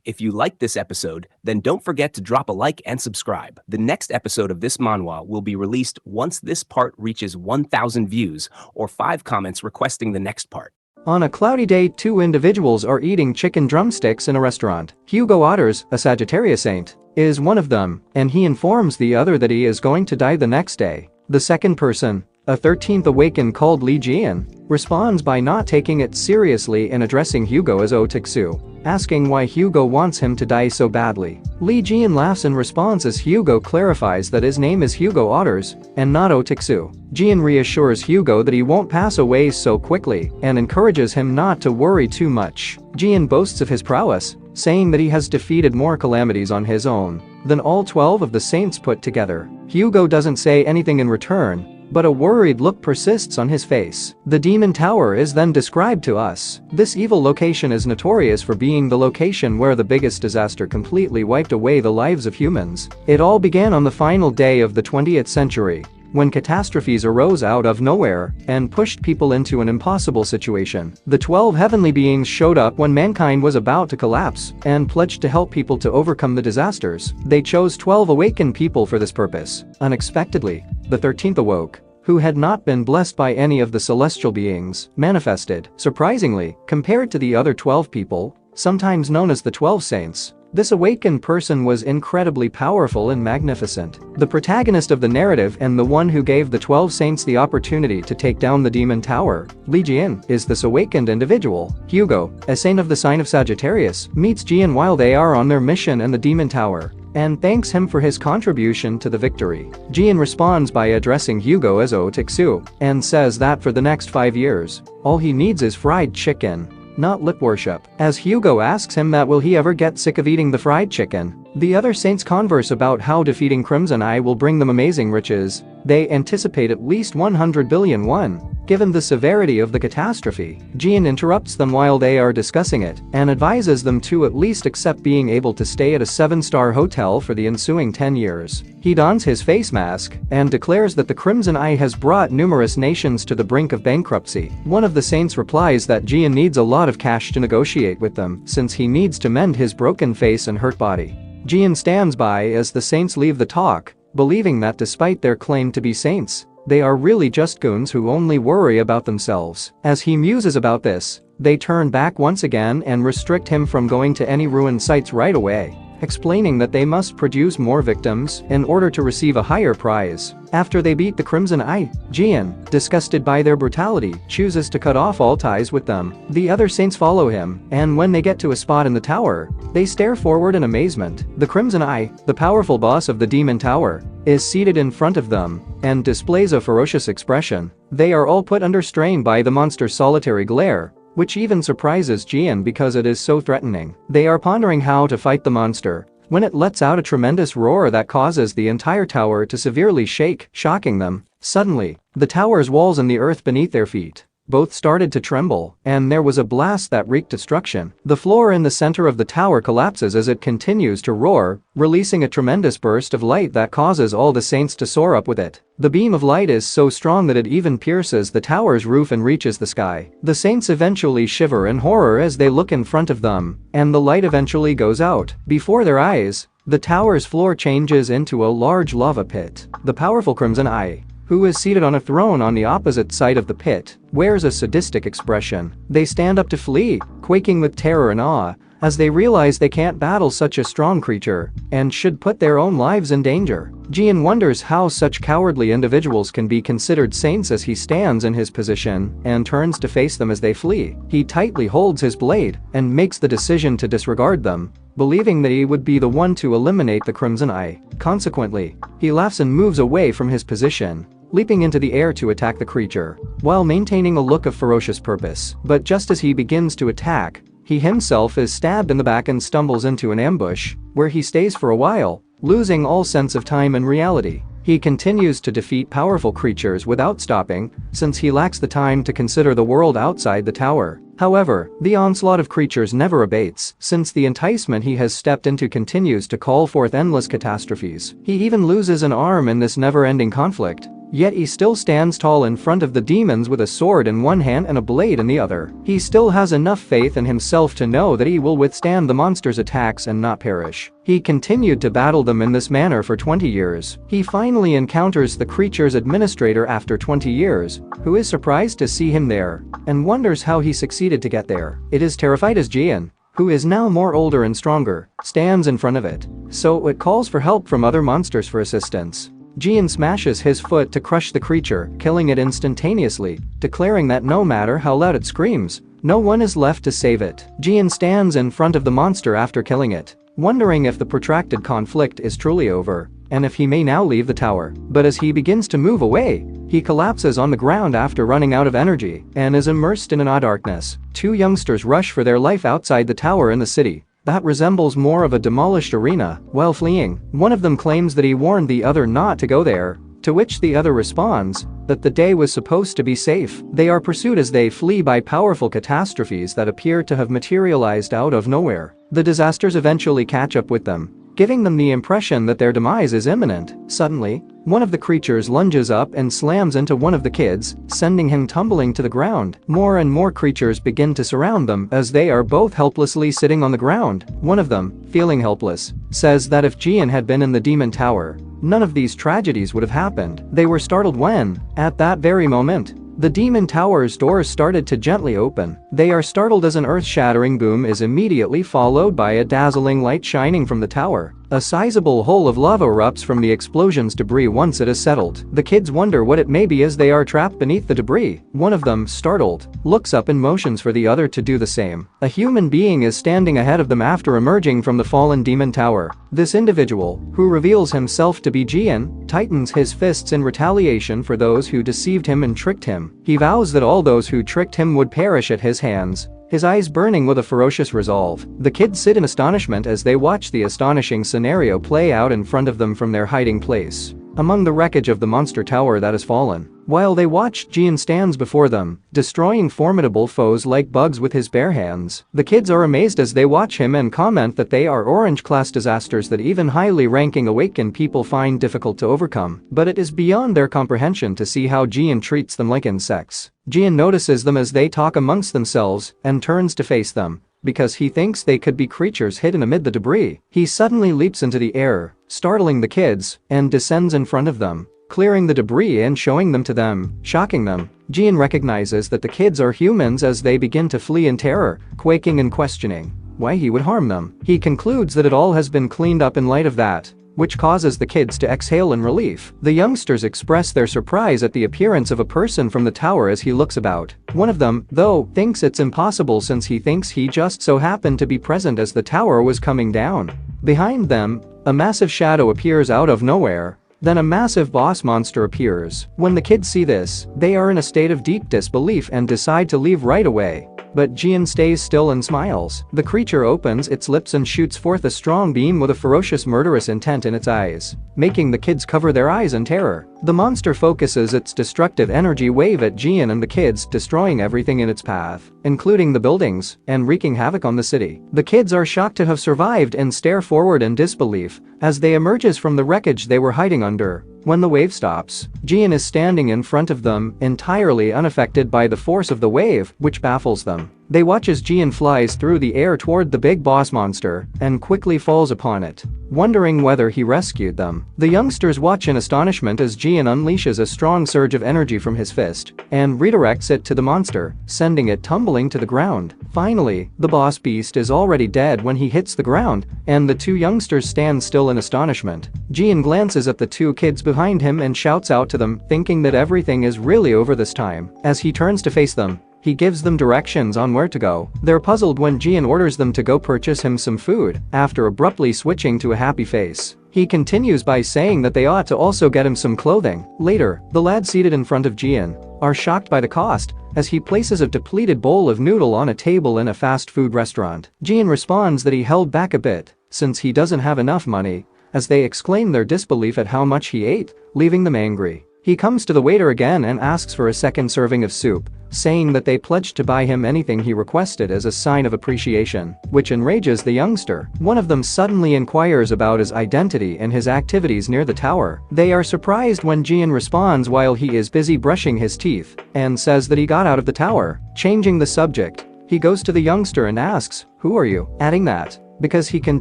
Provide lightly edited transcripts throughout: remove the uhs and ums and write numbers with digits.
If you liked this episode, then don't forget to drop a like and subscribe. The next episode of this manhwa will be released once this part reaches 1,000 views or 5 comments requesting the next part. On a cloudy day, two individuals are eating chicken drumsticks in a restaurant. Hugo Otters, a Sagittarius saint, is one of them, and he informs the other that he is going to die the next day. The second person, a 13th awakened called Li Jian, responds by not taking it seriously and addressing Hugo as Otiksu, asking why Hugo wants him to die so badly. Li Jian laughs in response as Hugo clarifies that his name is Hugo Otters and not Otiksu. Jian reassures Hugo that he won't pass away so quickly and encourages him not to worry too much. Jian boasts of his prowess, saying that he has defeated more calamities on his own than all 12 of the saints put together. Hugo doesn't say anything in return, but a worried look persists on his face. The Demon Tower is then described to us. This evil location is notorious for being the location where the biggest disaster completely wiped away the lives of humans. It all began on the final day of the 20th century, when catastrophes arose out of nowhere and pushed people into an impossible situation. The 12 heavenly beings showed up when mankind was about to collapse and pledged to help people to overcome the disasters. They chose 12 awakened people for this purpose. Unexpectedly, the 13th awoke, who had not been blessed by any of the celestial beings, manifested. Surprisingly, compared to the other 12 people, sometimes known as the 12 saints, this awakened person was incredibly powerful and magnificent. The protagonist of the narrative and the one who gave the 12 saints the opportunity to take down the Demon Tower, Li Jian, is this awakened individual. Hugo, a saint of the sign of Sagittarius, meets Jian while they are on their mission in the Demon Tower and thanks him for his contribution to the victory. Jian responds by addressing Hugo as Otiksu and says that for the next 5 years, all he needs is fried chicken, not lip worship. As Hugo asks him that will he ever get sick of eating the fried chicken, the other saints converse about how defeating Crimson Eye will bring them amazing riches. They anticipate at least 100 billion won. Given the severity of the catastrophe, Jian interrupts them while they are discussing it and advises them to at least accept being able to stay at a 7-star hotel for the ensuing 10 years. He dons his face mask and declares that the Crimson Eye has brought numerous nations to the brink of bankruptcy. One of the saints replies that Jian needs a lot of cash to negotiate with them since he needs to mend his broken face and hurt body. Jian stands by as the saints leave the talk, believing that despite their claim to be saints, they are really just goons who only worry about themselves. As he muses about this, they turn back once again and restrict him from going to any ruined sites right away, explaining that they must produce more victims in order to receive a higher prize. After they beat the Crimson Eye, Jian, disgusted by their brutality, chooses to cut off all ties with them. The other saints follow him, and when they get to a spot in the tower, they stare forward in amazement. The Crimson Eye, the powerful boss of the Demon Tower, is seated in front of them and displays a ferocious expression. They are all put under strain by the monster's solitary glare, which even surprises Jian because it is so threatening. They are pondering how to fight the monster when it lets out a tremendous roar that causes the entire tower to severely shake, shocking them. Suddenly, the tower's walls and the earth beneath their feet both started to tremble, and there was a blast that wreaked destruction. The floor in the center of the tower collapses as it continues to roar, releasing a tremendous burst of light that causes all the saints to soar up with it. The beam of light is so strong that it even pierces the tower's roof and reaches the sky. The saints eventually shiver in horror as they look in front of them, and the light eventually goes out. Before their eyes, the tower's floor changes into a large lava pit. The powerful Crimson Eye, who is seated on a throne on the opposite side of the pit, wears a sadistic expression. They stand up to flee, quaking with terror and awe, as they realize they can't battle such a strong creature and should put their own lives in danger. Jian wonders how such cowardly individuals can be considered saints as he stands in his position and turns to face them as they flee. He tightly holds his blade and makes the decision to disregard them, believing that he would be the one to eliminate the Crimson Eye. Consequently, he laughs and moves away from his position, leaping into the air to attack the creature, while maintaining a look of ferocious purpose. But just as he begins to attack, he himself is stabbed in the back and stumbles into an ambush, where he stays for a while, losing all sense of time and reality. He continues to defeat powerful creatures without stopping, since he lacks the time to consider the world outside the tower. However, the onslaught of creatures never abates, since the enticement he has stepped into continues to call forth endless catastrophes. He even loses an arm in this never-ending conflict, Yet he still stands tall in front of the demons with a sword in one hand and a blade in the other. He still has enough faith in himself to know that he will withstand the monster's attacks and not perish. He continued to battle them in this manner for 20 years. He finally encounters the creature's administrator after 20 years, who is surprised to see him there and wonders how he succeeded to get there. It is terrified as Jian, who is now more older and stronger, stands in front of it. So it calls for help from other monsters for assistance. Jian smashes his foot to crush the creature, killing it instantaneously, declaring that no matter how loud it screams, no one is left to save it. Jian stands in front of the monster after killing it, wondering if the protracted conflict is truly over and if he may now leave the tower. But as he begins to move away, he collapses on the ground after running out of energy and is immersed in an odd darkness. Two youngsters rush for their life outside the tower in the city that resembles more of a demolished arena. While fleeing, one of them claims that he warned the other not to go there, to which the other responds that the day was supposed to be safe. They are pursued as they flee by powerful catastrophes that appear to have materialized out of nowhere. The disasters eventually catch up with them, giving them the impression that their demise is imminent. Suddenly, one of the creatures lunges up and slams into one of the kids, sending him tumbling to the ground. More and more creatures begin to surround them as they are both helplessly sitting on the ground. One of them, feeling helpless, says that if Jian had been in the demon tower, none of these tragedies would have happened. They were startled when, at that very moment, the demon tower's doors started to gently open. They are startled as an earth-shattering boom is immediately followed by a dazzling light shining from the tower. A sizable hole of lava erupts from the explosion's debris once it is settled. The kids wonder what it may be as they are trapped beneath the debris. One of them, startled, looks up and motions for the other to do the same. A human being is standing ahead of them after emerging from the fallen demon tower. This individual, who reveals himself to be Jian, tightens his fists in retaliation for those who deceived him and tricked him. He vows that all those who tricked him would perish at his hands, his eyes burning with a ferocious resolve. The kids sit in astonishment as they watch the astonishing scenario play out in front of them from their hiding place among the wreckage of the monster tower that has fallen. While they watch, Jian stands before them, destroying formidable foes like bugs with his bare hands. The kids are amazed as they watch him and comment that they are orange-class disasters that even highly ranking awakened people find difficult to overcome. But it is beyond their comprehension to see how Jian treats them like insects. Jian notices them as they talk amongst themselves and turns to face them, because he thinks they could be creatures hidden amid the debris. He suddenly leaps into the air, startling the kids, and descends in front of them, clearing the debris and showing them to them, shocking them. Jian recognizes that the kids are humans as they begin to flee in terror, quaking and questioning why he would harm them. He concludes that it all has been cleaned up in light of that, which causes the kids to exhale in relief. The youngsters express their surprise at the appearance of a person from the tower as he looks about. One of them, though, thinks it's impossible since he thinks he just so happened to be present as the tower was coming down. Behind them, a massive shadow appears out of nowhere. Then a massive boss monster appears. When the kids see this, they are in a state of deep disbelief and decide to leave right away. But Jian stays still and smiles. The creature opens its lips and shoots forth a strong beam with a ferocious murderous intent in its eyes, making the kids cover their eyes in terror. The monster focuses its destructive energy wave at Jian and the kids, destroying everything in its path, including the buildings, and wreaking havoc on the city. The kids are shocked to have survived and stare forward in disbelief as they emerges from the wreckage they were hiding under. When the wave stops, Jian is standing in front of them, entirely unaffected by the force of the wave, which baffles them. They watch as Jian flies through the air toward the big boss monster and quickly falls upon it, wondering whether he rescued them. The youngsters watch in astonishment as Jian unleashes a strong surge of energy from his fist and redirects it to the monster, sending it tumbling to the ground. Finally, the boss beast is already dead when he hits the ground, and the two youngsters stand still in astonishment. Jian glances at the two kids behind him and shouts out to them, thinking that everything is really over this time. As he turns to face them, he gives them directions on where to go. They're puzzled when Jian orders them to go purchase him some food, after abruptly switching to a happy face. He continues by saying that they ought to also get him some clothing. Later, the lads seated in front of Jian are shocked by the cost, as he places a depleted bowl of noodle on a table in a fast food restaurant. Jian responds that he held back a bit, since he doesn't have enough money, as they exclaim their disbelief at how much he ate, leaving them angry. He comes to the waiter again and asks for a second serving of soup, saying that they pledged to buy him anything he requested as a sign of appreciation, which enrages the youngster. One of them suddenly inquires about his identity and his activities near the tower. They are surprised when Jian responds while he is busy brushing his teeth and says that he got out of the tower. Changing the subject, he goes to the youngster and asks, "Who are you?" adding that, because he can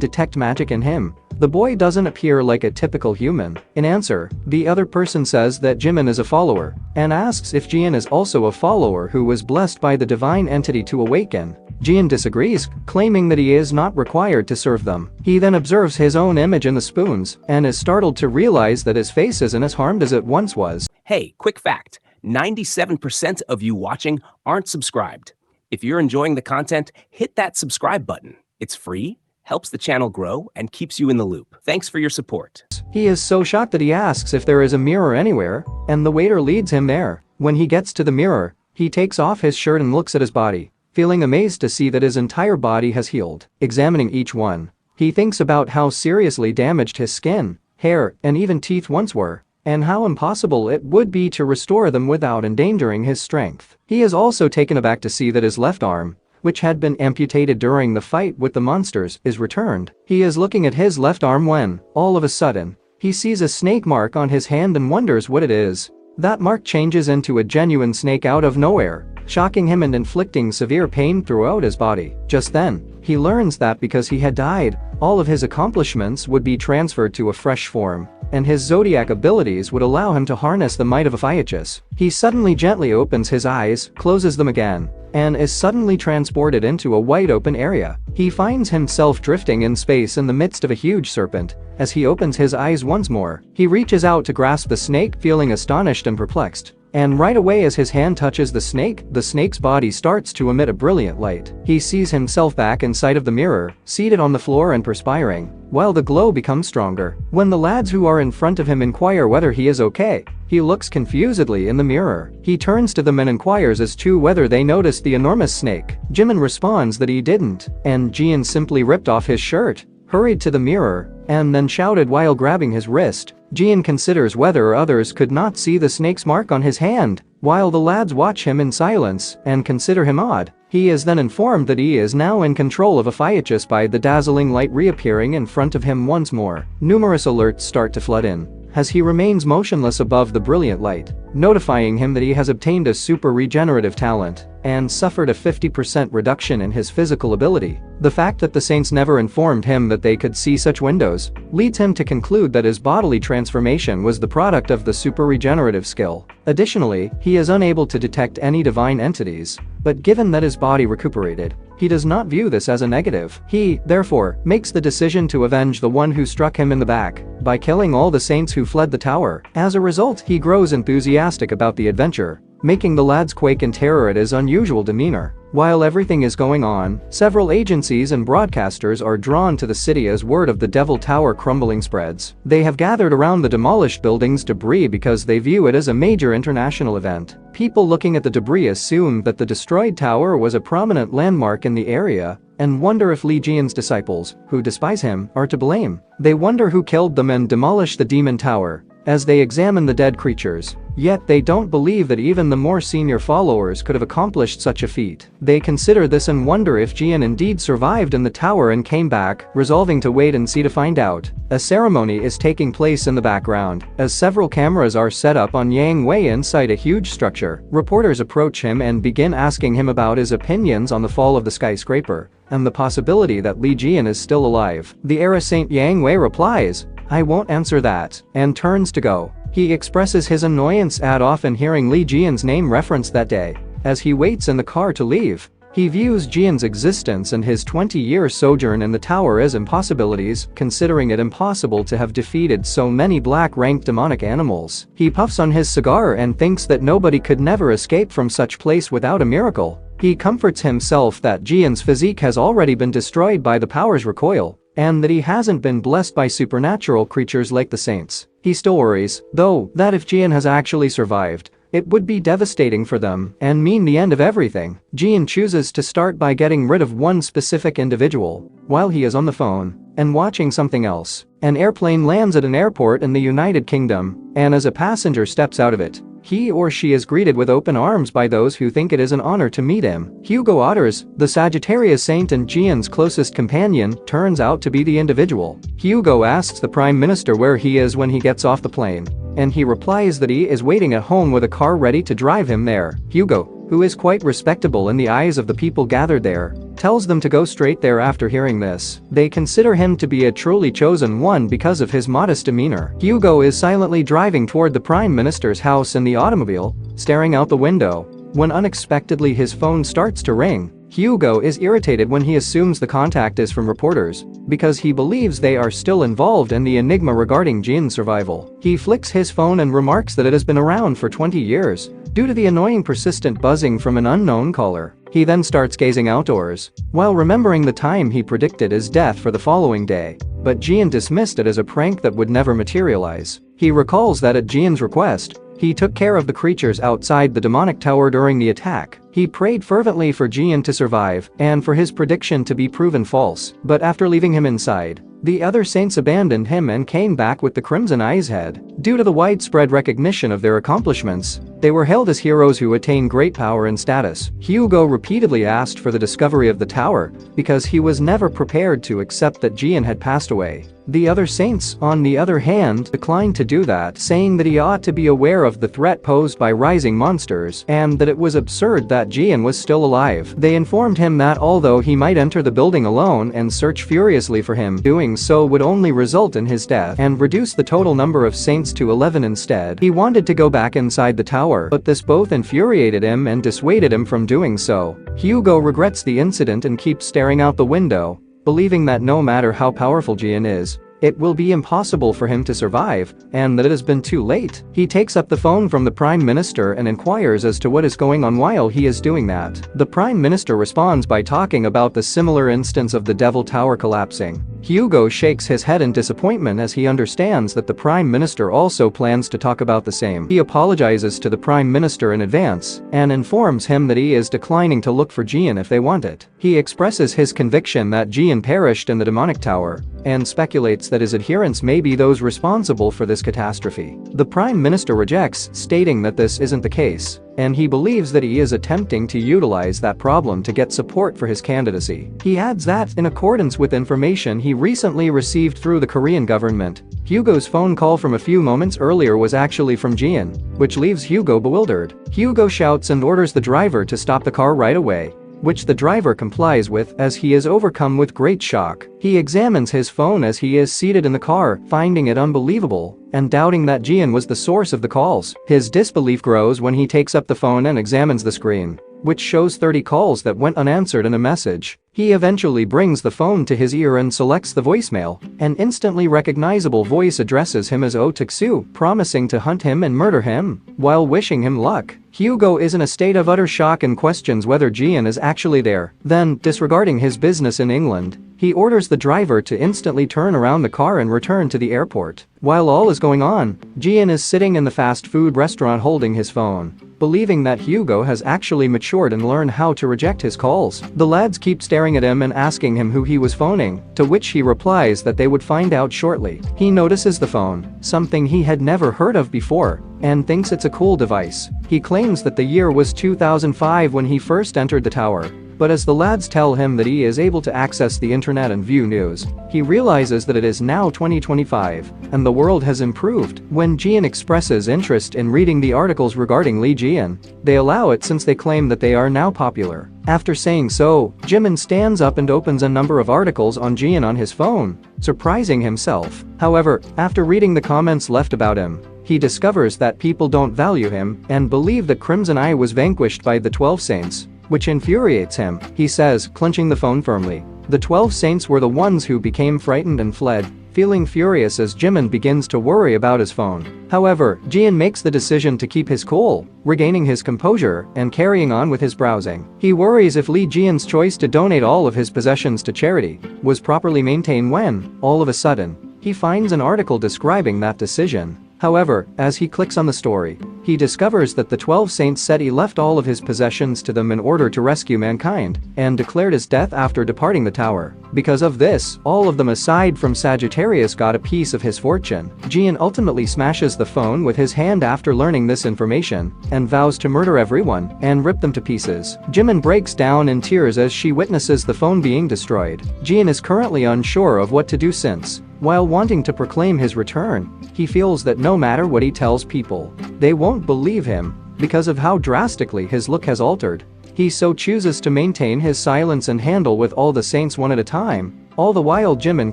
detect magic in him, the boy doesn't appear like a typical human. In answer, the other person says that Jimin is a follower and asks if Jian is also a follower who was blessed by the divine entity to awaken. Jian disagrees, claiming that he is not required to serve them. He then observes his own image in the spoons and is startled to realize that his face isn't as harmed as it once was. Hey, quick fact, 97% of you watching aren't subscribed. If you're enjoying the content, hit that subscribe button. It's free, helps the channel grow, and keeps you in the loop. Thanks for your support. He is so shocked that he asks if there is a mirror anywhere, and the waiter leads him there. When he gets to the mirror, he takes off his shirt and looks at his body, feeling amazed to see that his entire body has healed. Examining each one, he thinks about how seriously damaged his skin, hair, and even teeth once were, and how impossible it would be to restore them without endangering his strength. He is also taken aback to see that his left arm, which had been amputated during the fight with the monsters, is returned. He is looking at his left arm when, all of a sudden, he sees a snake mark on his hand and wonders what it is. That mark changes into a genuine snake out of nowhere, shocking him and inflicting severe pain throughout his body. Just then, he learns that because he had died, all of his accomplishments would be transferred to a fresh form, and his zodiac abilities would allow him to harness the might of Aphiaches. He suddenly gently opens his eyes, closes them again, and is suddenly transported into a wide open area. He finds himself drifting in space in the midst of a huge serpent. As he opens his eyes once more, he reaches out to grasp the snake, feeling astonished and perplexed. And right away as his hand touches the snake's body starts to emit a brilliant light. He sees himself back inside of the mirror, seated on the floor and perspiring, while the glow becomes stronger. When the lads who are in front of him inquire whether he is okay, he looks confusedly in the mirror. He turns to them and inquires as to whether they noticed the enormous snake. Jimin responds that he didn't, and Jian simply ripped off his shirt, hurried to the mirror, and then shouted while grabbing his wrist. Jian considers whether others could not see the snake's mark on his hand, while the lads watch him in silence and consider him odd. He is then informed that he is now in control of Aphiaches by the dazzling light reappearing in front of him once more. Numerous alerts start to flood in as he remains motionless above the brilliant light, notifying him that he has obtained a super regenerative talent and suffered a 50% reduction in his physical ability. The fact that the saints never informed him that they could see such windows leads him to conclude that his bodily transformation was the product of the super regenerative skill. Additionally, he is unable to detect any divine entities, but given that his body recuperated, he does not view this as a negative. He, therefore, makes the decision to avenge the one who struck him in the back by killing all the saints who fled the tower. As a result, he grows enthusiastic about the adventure, making the lads quake in terror at his unusual demeanor. While everything is going on, several agencies and broadcasters are drawn to the city as word of the Devil Tower crumbling spreads. They have gathered around the demolished building's debris because they view it as a major international event. People looking at the debris assume that the destroyed tower was a prominent landmark in the area and wonder if Li Jian's disciples, who despise him, are to blame. They wonder who killed them and demolished the demon tower as they examine the dead creatures. Yet they don't believe that even the more senior followers could have accomplished such a feat. They consider this and wonder if Jian indeed survived in the tower and came back, resolving to wait and see to find out. A ceremony is taking place in the background, as several cameras are set up on Yang Wei inside a huge structure. Reporters approach him and begin asking him about his opinions on the fall of the skyscraper and the possibility that Li Jian is still alive. The era Saint Yang Wei replies, "I won't answer that," and turns to go. He expresses his annoyance at often hearing Li Jian's name referenced that day. As he waits in the car to leave, he views Jian's existence and his 20-year sojourn in the tower as impossibilities, considering it impossible to have defeated so many black-ranked demonic animals. He puffs on his cigar and thinks that nobody could never escape from such place without a miracle. He comforts himself that Jian's physique has already been destroyed by the power's recoil, and that he hasn't been blessed by supernatural creatures like the saints. He still worries, though, that if Jian has actually survived, it would be devastating for them and mean the end of everything. Jian chooses to start by getting rid of one specific individual. While he is on the phone, and watching something else. An airplane lands at an airport in the United Kingdom, and as a passenger steps out of it, he or she is greeted with open arms by those who think it is an honor to meet him. Hugo Otters, the Sagittarius saint and Jian's closest companion, turns out to be the individual. Hugo asks the Prime Minister where he is when he gets off the plane, and he replies that he is waiting at home with a car ready to drive him there. Hugo, who is quite respectable in the eyes of the people gathered there, tells them to go straight there. After hearing this, they consider him to be a truly chosen one because of his modest demeanor. Hugo is silently driving toward the Prime Minister's house in the automobile, staring out the window, when unexpectedly his phone starts to ring. Hugo is irritated when he assumes the contact is from reporters, because he believes they are still involved in the enigma regarding Jin's survival. He flicks his phone and remarks that it has been around for 20 years, due to the annoying persistent buzzing from an unknown caller. He then starts gazing outdoors, while remembering the time he predicted his death for the following day, but Jian dismissed it as a prank that would never materialize. He recalls that at Jian's request, he took care of the creatures outside the demonic tower during the attack. He prayed fervently for Jian to survive and for his prediction to be proven false, but after leaving him inside, the other saints abandoned him and came back with the Crimson Eye's head. Due to the widespread recognition of their accomplishments, they were hailed as heroes who attain great power and status. Hugo repeatedly asked for the discovery of the tower because he was never prepared to accept that Jian had passed away. The other saints, on the other hand, declined to do that, saying that he ought to be aware of the threat posed by rising monsters and that it was absurd that Jian was still alive. They informed him that although he might enter the building alone and search furiously for him, doing so would only result in his death and reduce the total number of saints to 11 instead. He wanted to go back inside the tower, but this both infuriated him and dissuaded him from doing so. Hugo regrets the incident and keeps staring out the window, believing that no matter how powerful Jian is, it will be impossible for him to survive, and that it has been too late. He takes up the phone from the Prime Minister and inquires as to what is going on while he is doing that. The Prime Minister responds by talking about the similar instance of the Devil Tower collapsing. Hugo shakes his head in disappointment as he understands that the Prime Minister also plans to talk about the same. He apologizes to the Prime Minister in advance and informs him that he is declining to look for Jian if they want it. He expresses his conviction that Jian perished in the demonic tower and speculates that his adherents may be those responsible for this catastrophe. The Prime Minister rejects, stating that this isn't the case, and he believes that he is attempting to utilize that problem to get support for his candidacy. He adds that, in accordance with information he recently received through the Korean government, Hugo's phone call from a few moments earlier was actually from Jian, which leaves Hugo bewildered. Hugo shouts and orders the driver to stop the car right away, which the driver complies with as he is overcome with great shock. He examines his phone as he is seated in the car, finding it unbelievable and doubting that Jian was the source of the calls. His disbelief grows when he takes up the phone and examines the screen, which shows 30 calls that went unanswered and a message. He eventually brings the phone to his ear and selects the voicemail. An instantly recognizable voice addresses him as Oh Taek-soo, promising to hunt him and murder him, while wishing him luck. Hugo is in a state of utter shock and questions whether Jian is actually there. Then, disregarding his business in England, he orders the driver to instantly turn around the car and return to the airport. While all is going on, Jian is sitting in the fast food restaurant holding his phone, believing that Hugo has actually matured and learned how to reject his calls. The lads keep staring at him and asking him who he was phoning, to which he replies that they would find out shortly. He notices the phone, something he had never heard of before, and thinks it's a cool device. He claims that the year was 2005 when he first entered the tower, but as the lads tell him that he is able to access the internet and view news, he realizes that it is now 2025, and the world has improved. When Jian expresses interest in reading the articles regarding Lee Jian, they allow it since they claim that they are now popular. After saying so, Jimin stands up and opens a number of articles on Jian on his phone, surprising himself. However, after reading the comments left about him, he discovers that people don't value him and believe that Crimson Eye was vanquished by the 12 Saints, which infuriates him. He says, clenching the phone firmly, the 12 Saints were the ones who became frightened and fled, feeling furious as Jimin begins to worry about his phone. However, Jian makes the decision to keep his cool, regaining his composure and carrying on with his browsing. He worries if Lee Jian's choice to donate all of his possessions to charity was properly maintained when, all of a sudden, he finds an article describing that decision. However, as he clicks on the story, he discovers that the 12 saints said he left all of his possessions to them in order to rescue mankind, and declared his death after departing the tower. Because of this, all of them aside from Sagittarius got a piece of his fortune. Jian ultimately smashes the phone with his hand after learning this information, and vows to murder everyone and rip them to pieces. Jimin breaks down in tears as she witnesses the phone being destroyed. Jian is currently unsure of what to do since, while wanting to proclaim his return, he feels that no matter what he tells people, they won't believe him because of how drastically his look has altered. He so chooses to maintain his silence and handle with all the saints one at a time. All the while Jimin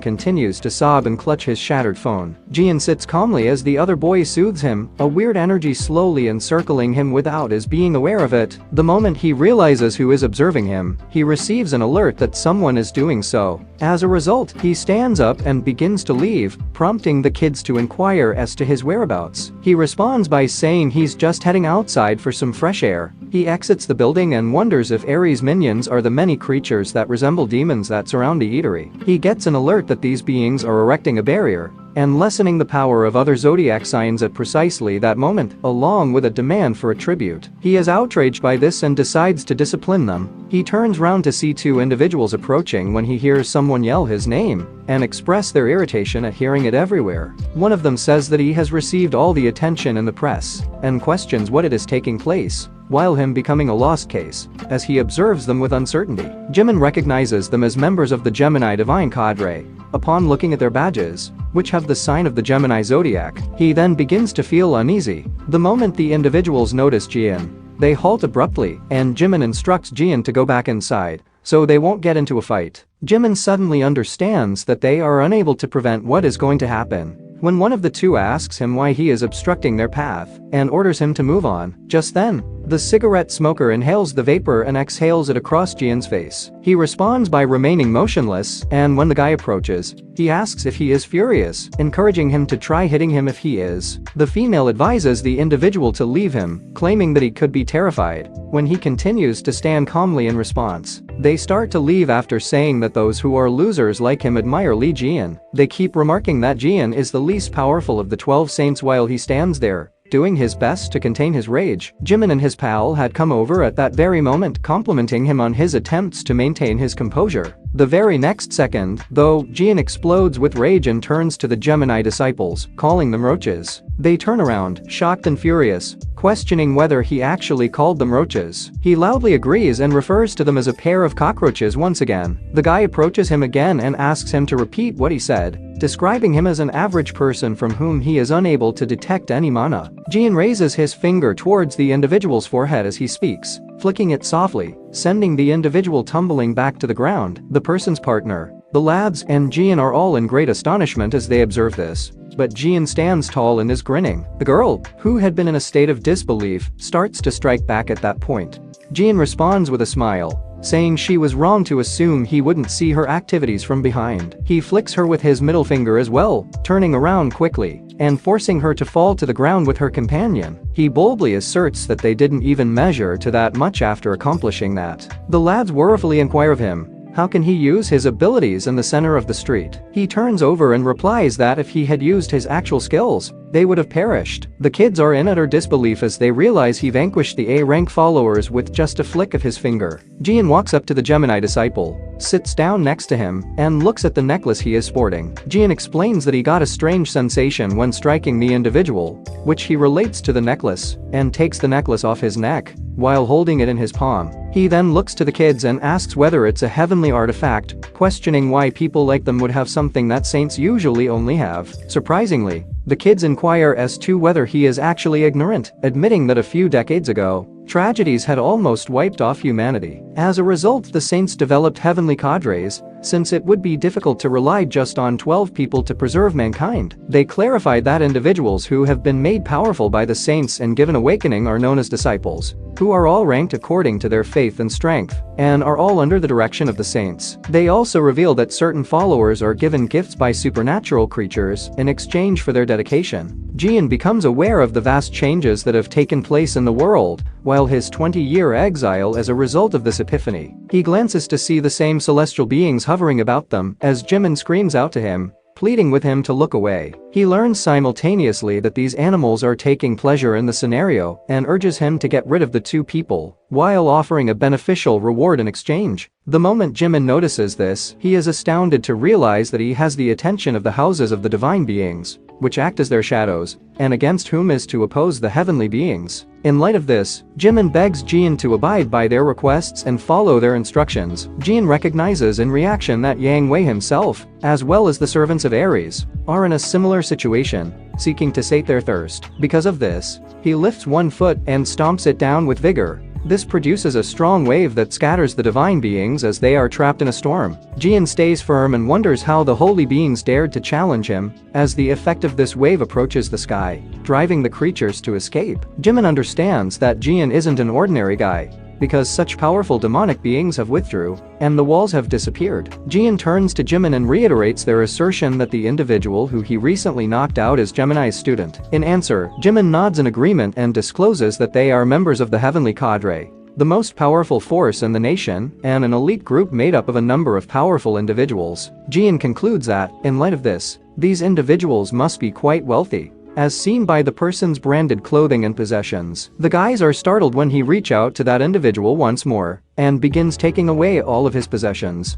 continues to sob and clutch his shattered phone. Jian sits calmly as the other boy soothes him, a weird energy slowly encircling him without his being aware of it. The moment he realizes who is observing him, he receives an alert that someone is doing so. As a result, he stands up and begins to leave, prompting the kids to inquire as to his whereabouts. He responds by saying he's just heading outside for some fresh air. He exits the building and wonders if Ares' minions are the many creatures that resemble demons that surround the eatery. He gets an alert that these beings are erecting a barrier and lessening the power of other zodiac signs at precisely that moment, along with a demand for a tribute. He is outraged by this and decides to discipline them. He turns round to see two individuals approaching when he hears someone yell his name and express their irritation at hearing it everywhere. One of them says that he has received all the attention in the press and questions what it is taking place, while him becoming a lost case, as he observes them with uncertainty. Jimin recognizes them as members of the Gemini Divine Cadre. Upon looking at their badges, which have the sign of the Gemini zodiac, he then begins to feel uneasy. The moment the individuals notice Jian, they halt abruptly, and Jimin instructs Jian to go back inside, so they won't get into a fight. Jimin suddenly understands that they are unable to prevent what is going to happen when one of the two asks him why he is obstructing their path and orders him to move on. Just then, the cigarette smoker inhales the vapor and exhales it across Jian's face. He responds by remaining motionless, and when the guy approaches, he asks if he is furious, encouraging him to try hitting him if he is. The female advises the individual to leave him, claiming that he could be terrified, when he continues to stand calmly in response. They start to leave after saying that those who are losers like him admire Li Jian. They keep remarking that Jian is the least powerful of the 12 saints while he stands there, doing his best to contain his rage. Jimin and his pal had come over at that very moment, complimenting him on his attempts to maintain his composure. The very next second, though, Jian explodes with rage and turns to the Gemini disciples, calling them roaches. They turn around, shocked and furious, questioning whether he actually called them roaches. He loudly agrees and refers to them as a pair of cockroaches once again. The guy approaches him again and asks him to repeat what he said, describing him as an average person from whom he is unable to detect any mana. Jian raises his finger towards the individual's forehead as he speaks, flicking it softly, sending the individual tumbling back to the ground. The person's partner, the lads, and Jian are all in great astonishment as they observe this. But Jian stands tall and is grinning. The girl, who had been in a state of disbelief, starts to strike back at that point. Jian responds with a smile, saying she was wrong to assume he wouldn't see her activities from behind. He flicks her with his middle finger as well, turning around quickly and forcing her to fall to the ground with her companion. He boldly asserts that they didn't even measure to that much after accomplishing that. The lads worrifully inquire of him, how can he use his abilities in the center of the street? He turns over and replies that if he had used his actual skills, they would have perished. The kids are in utter disbelief as they realize he vanquished the A-rank followers with just a flick of his finger. Jian walks up to the Gemini disciple, sits down next to him, and looks at the necklace he is sporting. Jian explains that he got a strange sensation when striking the individual, which he relates to the necklace, and takes the necklace off his neck while holding it in his palm. He then looks to the kids and asks whether it's a heavenly artifact, questioning why people like them would have something that saints usually only have. Surprisingly, the kids inquire as to whether he is actually ignorant, admitting that a few decades ago, tragedies had almost wiped off humanity. As a result, the saints developed heavenly cadres, since it would be difficult to rely just on 12 people to preserve mankind. They clarified that individuals who have been made powerful by the saints and given awakening are known as disciples, who are all ranked according to their faith and strength, and are all under the direction of the saints. They also reveal that certain followers are given gifts by supernatural creatures in exchange for their dedication. Jian becomes aware of the vast changes that have taken place in the world, while his 20-year exile as a result of this epiphany. He glances to see the same celestial beings hovering about them as Jimin screams out to him, pleading with him to look away. He learns simultaneously that these animals are taking pleasure in the scenario and urges him to get rid of the two people, while offering a beneficial reward in exchange. The moment Jimin notices this, he is astounded to realize that he has the attention of the houses of the divine beings, which act as their shadows, and against whom is to oppose the heavenly beings. In light of this, Jimin begs Jin to abide by their requests and follow their instructions. Jin recognizes in reaction that Yang Wei himself, as well as the servants of Ares, are in a similar situation, seeking to sate their thirst. Because of this, he lifts one foot and stomps it down with vigor. This produces a strong wave that scatters the divine beings as they are trapped in a storm. Jin stays firm and wonders how the holy beings dared to challenge him, as the effect of this wave approaches the sky, driving the creatures to escape. Jimin understands that Jin isn't an ordinary guy, because such powerful demonic beings have withdrew, and the walls have disappeared. Jin turns to Jimin and reiterates their assertion that the individual who he recently knocked out is Gemini's student. In answer, Jimin nods in agreement and discloses that they are members of the Heavenly Cadre, the most powerful force in the nation, and an elite group made up of a number of powerful individuals. Jin concludes that, in light of this, these individuals must be quite wealthy, as seen by the person's branded clothing and possessions. The guys are startled when he reaches out to that individual once more and begins taking away all of his possessions.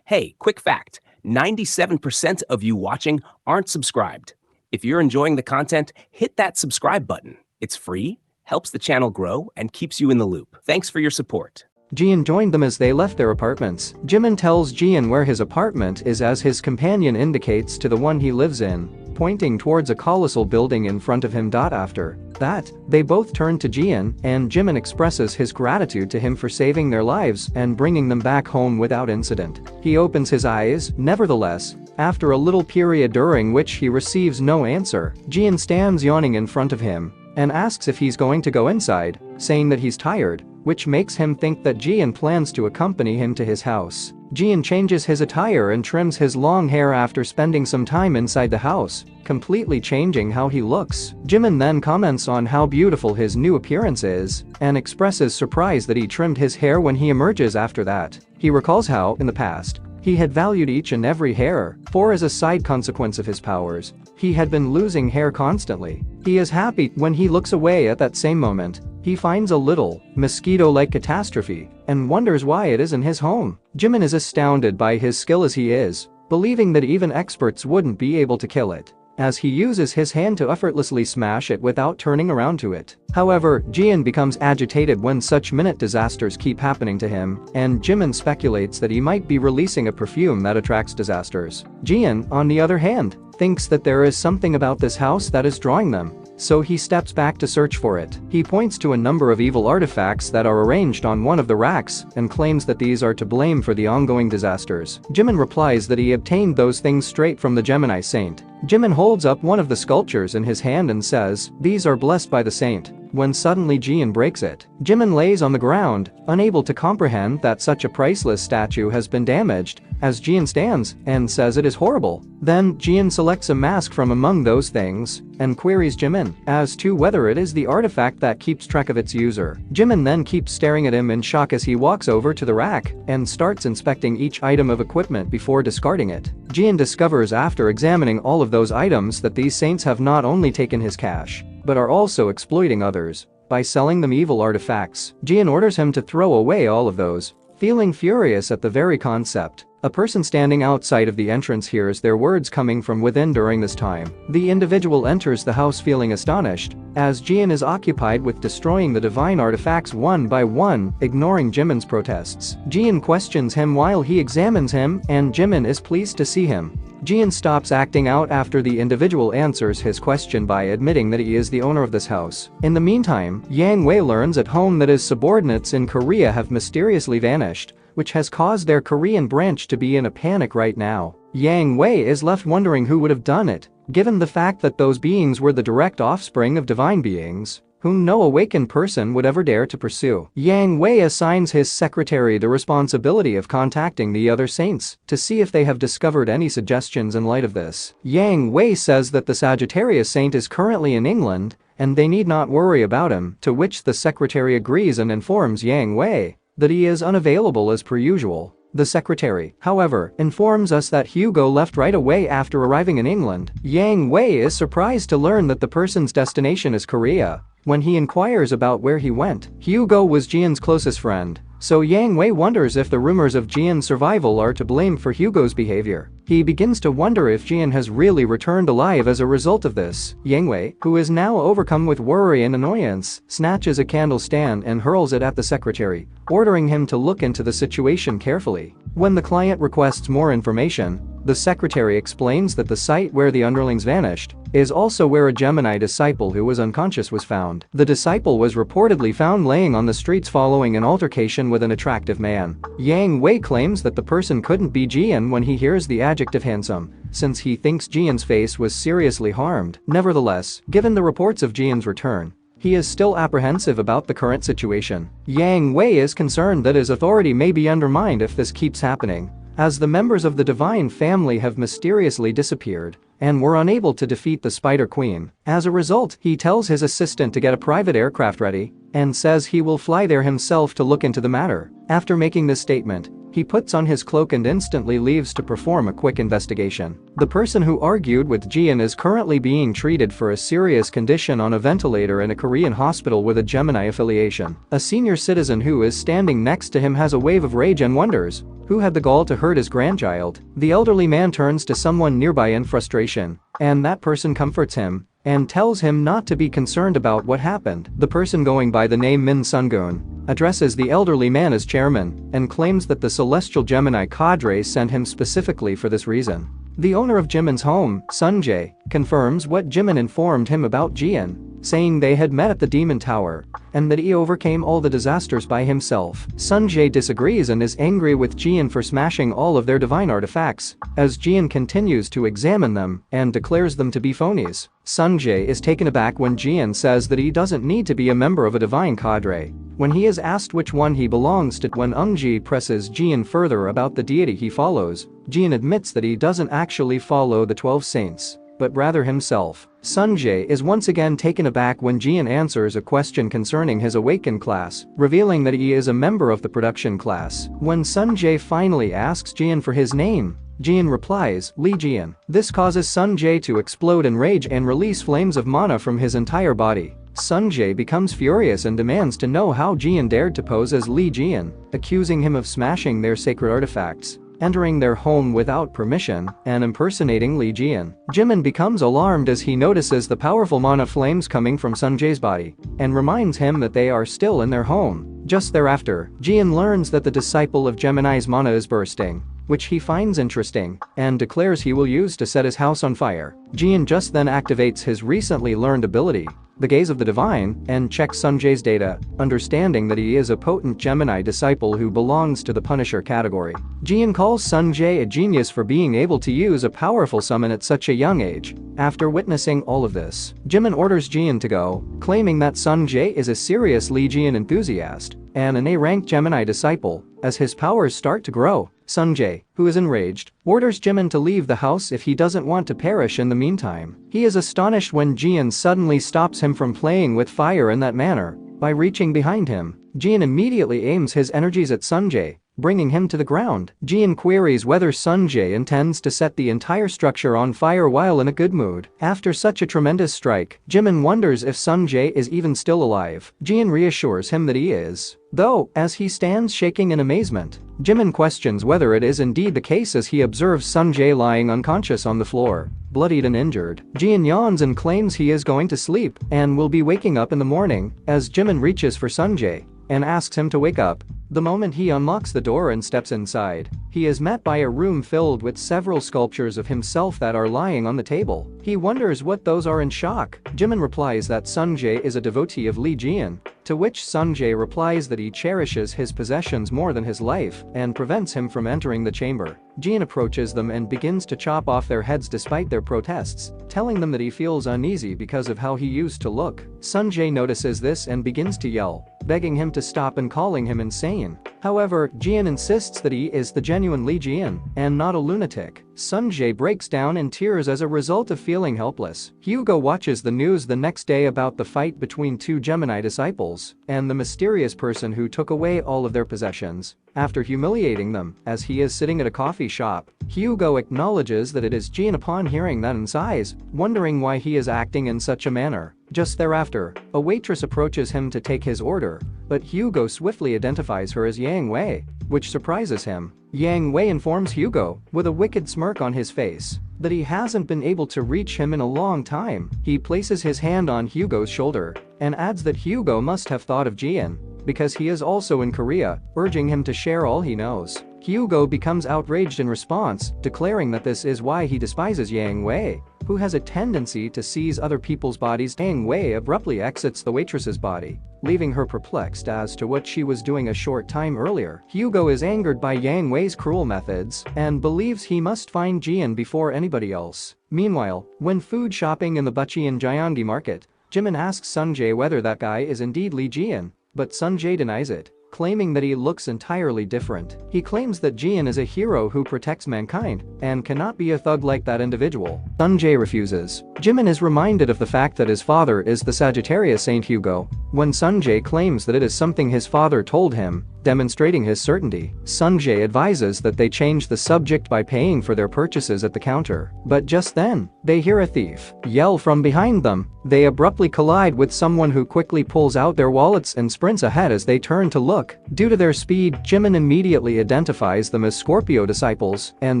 Hey, quick fact, 97% of you watching aren't subscribed. If you're enjoying the content, hit that subscribe button. It's free, helps the channel grow, and keeps you in the loop. Thanks for your support. Jin joined them as they left their apartments. Jimin tells Jin where his apartment is as his companion indicates to the one he lives in, pointing towards a colossal building in front of him. After that, they both turn to Jin, and Jimin expresses his gratitude to him for saving their lives and bringing them back home without incident. He opens his eyes, nevertheless, after a little period during which he receives no answer. Jin stands yawning in front of him and asks if he's going to go inside, saying that he's tired, which makes him think that Jin plans to accompany him to his house. Jin changes his attire and trims his long hair after spending some time inside the house, completely changing how he looks. Jimin then comments on how beautiful his new appearance is, and expresses surprise that he trimmed his hair when he emerges after that. He recalls how, in the past, he had valued each and every hair, for as a side consequence of his powers, he had been losing hair constantly. He is happy when he looks away at that same moment. He finds a little, mosquito-like catastrophe, and wonders why it isn't his home. Jimin is astounded by his skill as he is, believing that even experts wouldn't be able to kill it, as he uses his hand to effortlessly smash it without turning around to it. However, Jin becomes agitated when such minute disasters keep happening to him, and Jimin speculates that he might be releasing a perfume that attracts disasters. Jin, on the other hand, thinks that there is something about this house that is drawing them, so he steps back to search for it. He points to a number of evil artifacts that are arranged on one of the racks and claims that these are to blame for the ongoing disasters. Jimin replies that he obtained those things straight from the Gemini saint. Jimin holds up one of the sculptures in his hand and says, "These are blessed by the saint," when suddenly Jin breaks it. Jimin lays on the ground, unable to comprehend that such a priceless statue has been damaged, as Jin stands and says it is horrible. Then Jin selects a mask from among those things and queries Jimin as to whether it is the artifact that keeps track of its user. Jimin then keeps staring at him in shock as he walks over to the rack and starts inspecting each item of equipment before discarding it. Jin discovers after examining all of those items that these saints have not only taken his cash, but are also exploiting others by selling them evil artifacts. Jin orders him to throw away all of those, feeling furious at the very concept. A person standing outside of the entrance hears their words coming from within during this time. The individual enters the house feeling astonished, as Jin is occupied with destroying the divine artifacts one by one, ignoring Jimin's protests. Jin questions him while he examines him, and Jimin is pleased to see him. Jin stops acting out after the individual answers his question by admitting that he is the owner of this house. In the meantime, Yang Wei learns at home that his subordinates in Korea have mysteriously vanished, which has caused their Korean branch to be in a panic right now. Yang Wei is left wondering who would have done it, given the fact that those beings were the direct offspring of divine beings, whom no awakened person would ever dare to pursue. Yang Wei assigns his secretary the responsibility of contacting the other saints to see if they have discovered any suggestions in light of this. Yang Wei says that the Sagittarius saint is currently in England, and they need not worry about him, to which the secretary agrees and informs Yang Wei that he is unavailable as per usual. The secretary, however, informs us that Hugo left right away after arriving in England. Yang Wei is surprised to learn that the person's destination is Korea. When he inquires about where he went, Hugo was Jian's closest friend, so Yang Wei wonders if the rumors of Jian's survival are to blame for Hugo's behavior. He begins to wonder if Jian has really returned alive as a result of this. Yang Wei, who is now overcome with worry and annoyance, snatches a candle stand and hurls it at the secretary, ordering him to look into the situation carefully. When the client requests more information, the secretary explains that the site where the underlings vanished is also where a Gemini disciple who was unconscious was found. The disciple was reportedly found laying on the streets following an altercation with an attractive man. Yang Wei claims that the person couldn't be Jian when he hears the adjective handsome, since he thinks Jian's face was seriously harmed. Nevertheless, given the reports of Jian's return, he is still apprehensive about the current situation. Yang Wei is concerned that his authority may be undermined if this keeps happening, as the members of the divine family have mysteriously disappeared and were unable to defeat the Spider Queen. As a result, he tells his assistant to get a private aircraft ready and says he will fly there himself to look into the matter. After making this statement, he puts on his cloak and instantly leaves to perform a quick investigation. The person who argued with Jian is currently being treated for a serious condition on a ventilator in a Korean hospital with a Gemini affiliation. A senior citizen who is standing next to him has a wave of rage and wonders who had the gall to hurt his grandchild. The elderly man turns to someone nearby in frustration, and that person comforts him and tells him not to be concerned about what happened. The person going by the name Min Sungoon addresses the elderly man as chairman and claims that the celestial Gemini cadre sent him specifically for this reason. The owner of Jimin's home, Sunjae, confirms what Jimin informed him about Jian, saying they had met at the Demon Tower and that he overcame all the disasters by himself. Sunjae disagrees and is angry with Jian for smashing all of their divine artifacts, as Jian continues to examine them and declares them to be phonies. Sunjae is taken aback when Jian says that he doesn't need to be a member of a divine cadre. When he is asked which one he belongs to, when Eunji presses Jian further about the deity he follows, Jian admits that he doesn't actually follow the 12 saints, but rather himself. Sunjae is once again taken aback when Jian answers a question concerning his awakened class, revealing that he is a member of the production class. When Sunjae finally asks Jian for his name, Jian replies, Lee Jian. This causes Sunjae to explode in rage and release flames of mana from his entire body. Sunjae becomes furious and demands to know how Jian dared to pose as Lee Jian, accusing him of smashing their sacred artifacts, entering their home without permission, and impersonating Lee Jian. Jimin becomes alarmed as he notices the powerful mana flames coming from Sunjae's body and reminds him that they are still in their home. Just thereafter, Jian learns that the disciple of Gemini's mana is bursting, which he finds interesting and declares he will use to set his house on fire. Jian just then activates his recently learned ability, the Gaze of the Divine, and checks Sunjae's data, understanding that he is a potent Gemini disciple who belongs to the Punisher category. Jian calls Sunjae a genius for being able to use a powerful summon at such a young age. After witnessing all of this, Jimin orders Jian to go, claiming that Sunjae is a serious Lee Jian enthusiast and an A-ranked Gemini disciple. As his powers start to grow, Sunjae, who is enraged, orders Jimin to leave the house if he doesn't want to perish in the meantime. He is astonished when Jian suddenly stops him from playing with fire in that manner by reaching behind him. Jian immediately aims his energies at Sunjae, bringing him to the ground. Jian queries whether Sunjae intends to set the entire structure on fire while in a good mood. After such a tremendous strike, Jimin wonders if Sunjae is even still alive. Jian reassures him that he is, though, as he stands shaking in amazement. Jimin questions whether it is indeed the case as he observes Sunjae lying unconscious on the floor, bloodied and injured. Jian yawns and claims he is going to sleep and will be waking up in the morning, as Jimin reaches for Sunjae and asks him to wake up. The moment he unlocks the door and steps inside, he is met by a room filled with several sculptures of himself that are lying on the table. He wonders what those are in shock. Jimin replies that Sunjae is a devotee of Lee Jian, to which Sunjae replies that he cherishes his possessions more than his life and prevents him from entering the chamber. Jian approaches them and begins to chop off their heads despite their protests, telling them that he feels uneasy because of how he used to look. Sunjae notices this and begins to yell, begging him to stop and calling him insane. However, Jian insists that he is the genuine Li Jian and not a lunatic. Sunjae breaks down in tears as a result of feeling helpless. Hugo watches the news the next day about the fight between two Gemini disciples and the mysterious person who took away all of their possessions. After humiliating them, as he is sitting at a coffee shop, Hugo acknowledges that it is Jian upon hearing that and sighs, wondering why he is acting in such a manner. Just thereafter, a waitress approaches him to take his order, but Hugo swiftly identifies her as Yang Wei, which surprises him. Yang Wei informs Hugo, with a wicked smirk on his face, that he hasn't been able to reach him in a long time. He places his hand on Hugo's shoulder and adds that Hugo must have thought of Jian, because he is also in Korea, urging him to share all he knows. Hugo becomes outraged in response, declaring that this is why he despises Yang Wei, who has a tendency to seize other people's bodies. Yang Wei abruptly exits the waitress's body, leaving her perplexed as to what she was doing a short time earlier. Hugo is angered by Yang Wei's cruel methods and believes he must find Jian before anybody else. Meanwhile, when food shopping in the Bucheon Gyeonggi market, Jimin asks Sunjae whether that guy is indeed Li Jian, but Sunjae denies it, claiming that he looks entirely different. He claims that Jian is a hero who protects mankind and cannot be a thug like that individual. Sunjae refuses. Jimin is reminded of the fact that his father is the Sagittarius Saint Hugo, when Sunjae claims that it is something his father told him, demonstrating his certainty. Sunjae advises that they change the subject by paying for their purchases at the counter. But just then, they hear a thief yell from behind them. They abruptly collide with someone who quickly pulls out their wallets and sprints ahead as they turn to look. Due to their speed, Jimin immediately identifies them as Scorpio disciples, and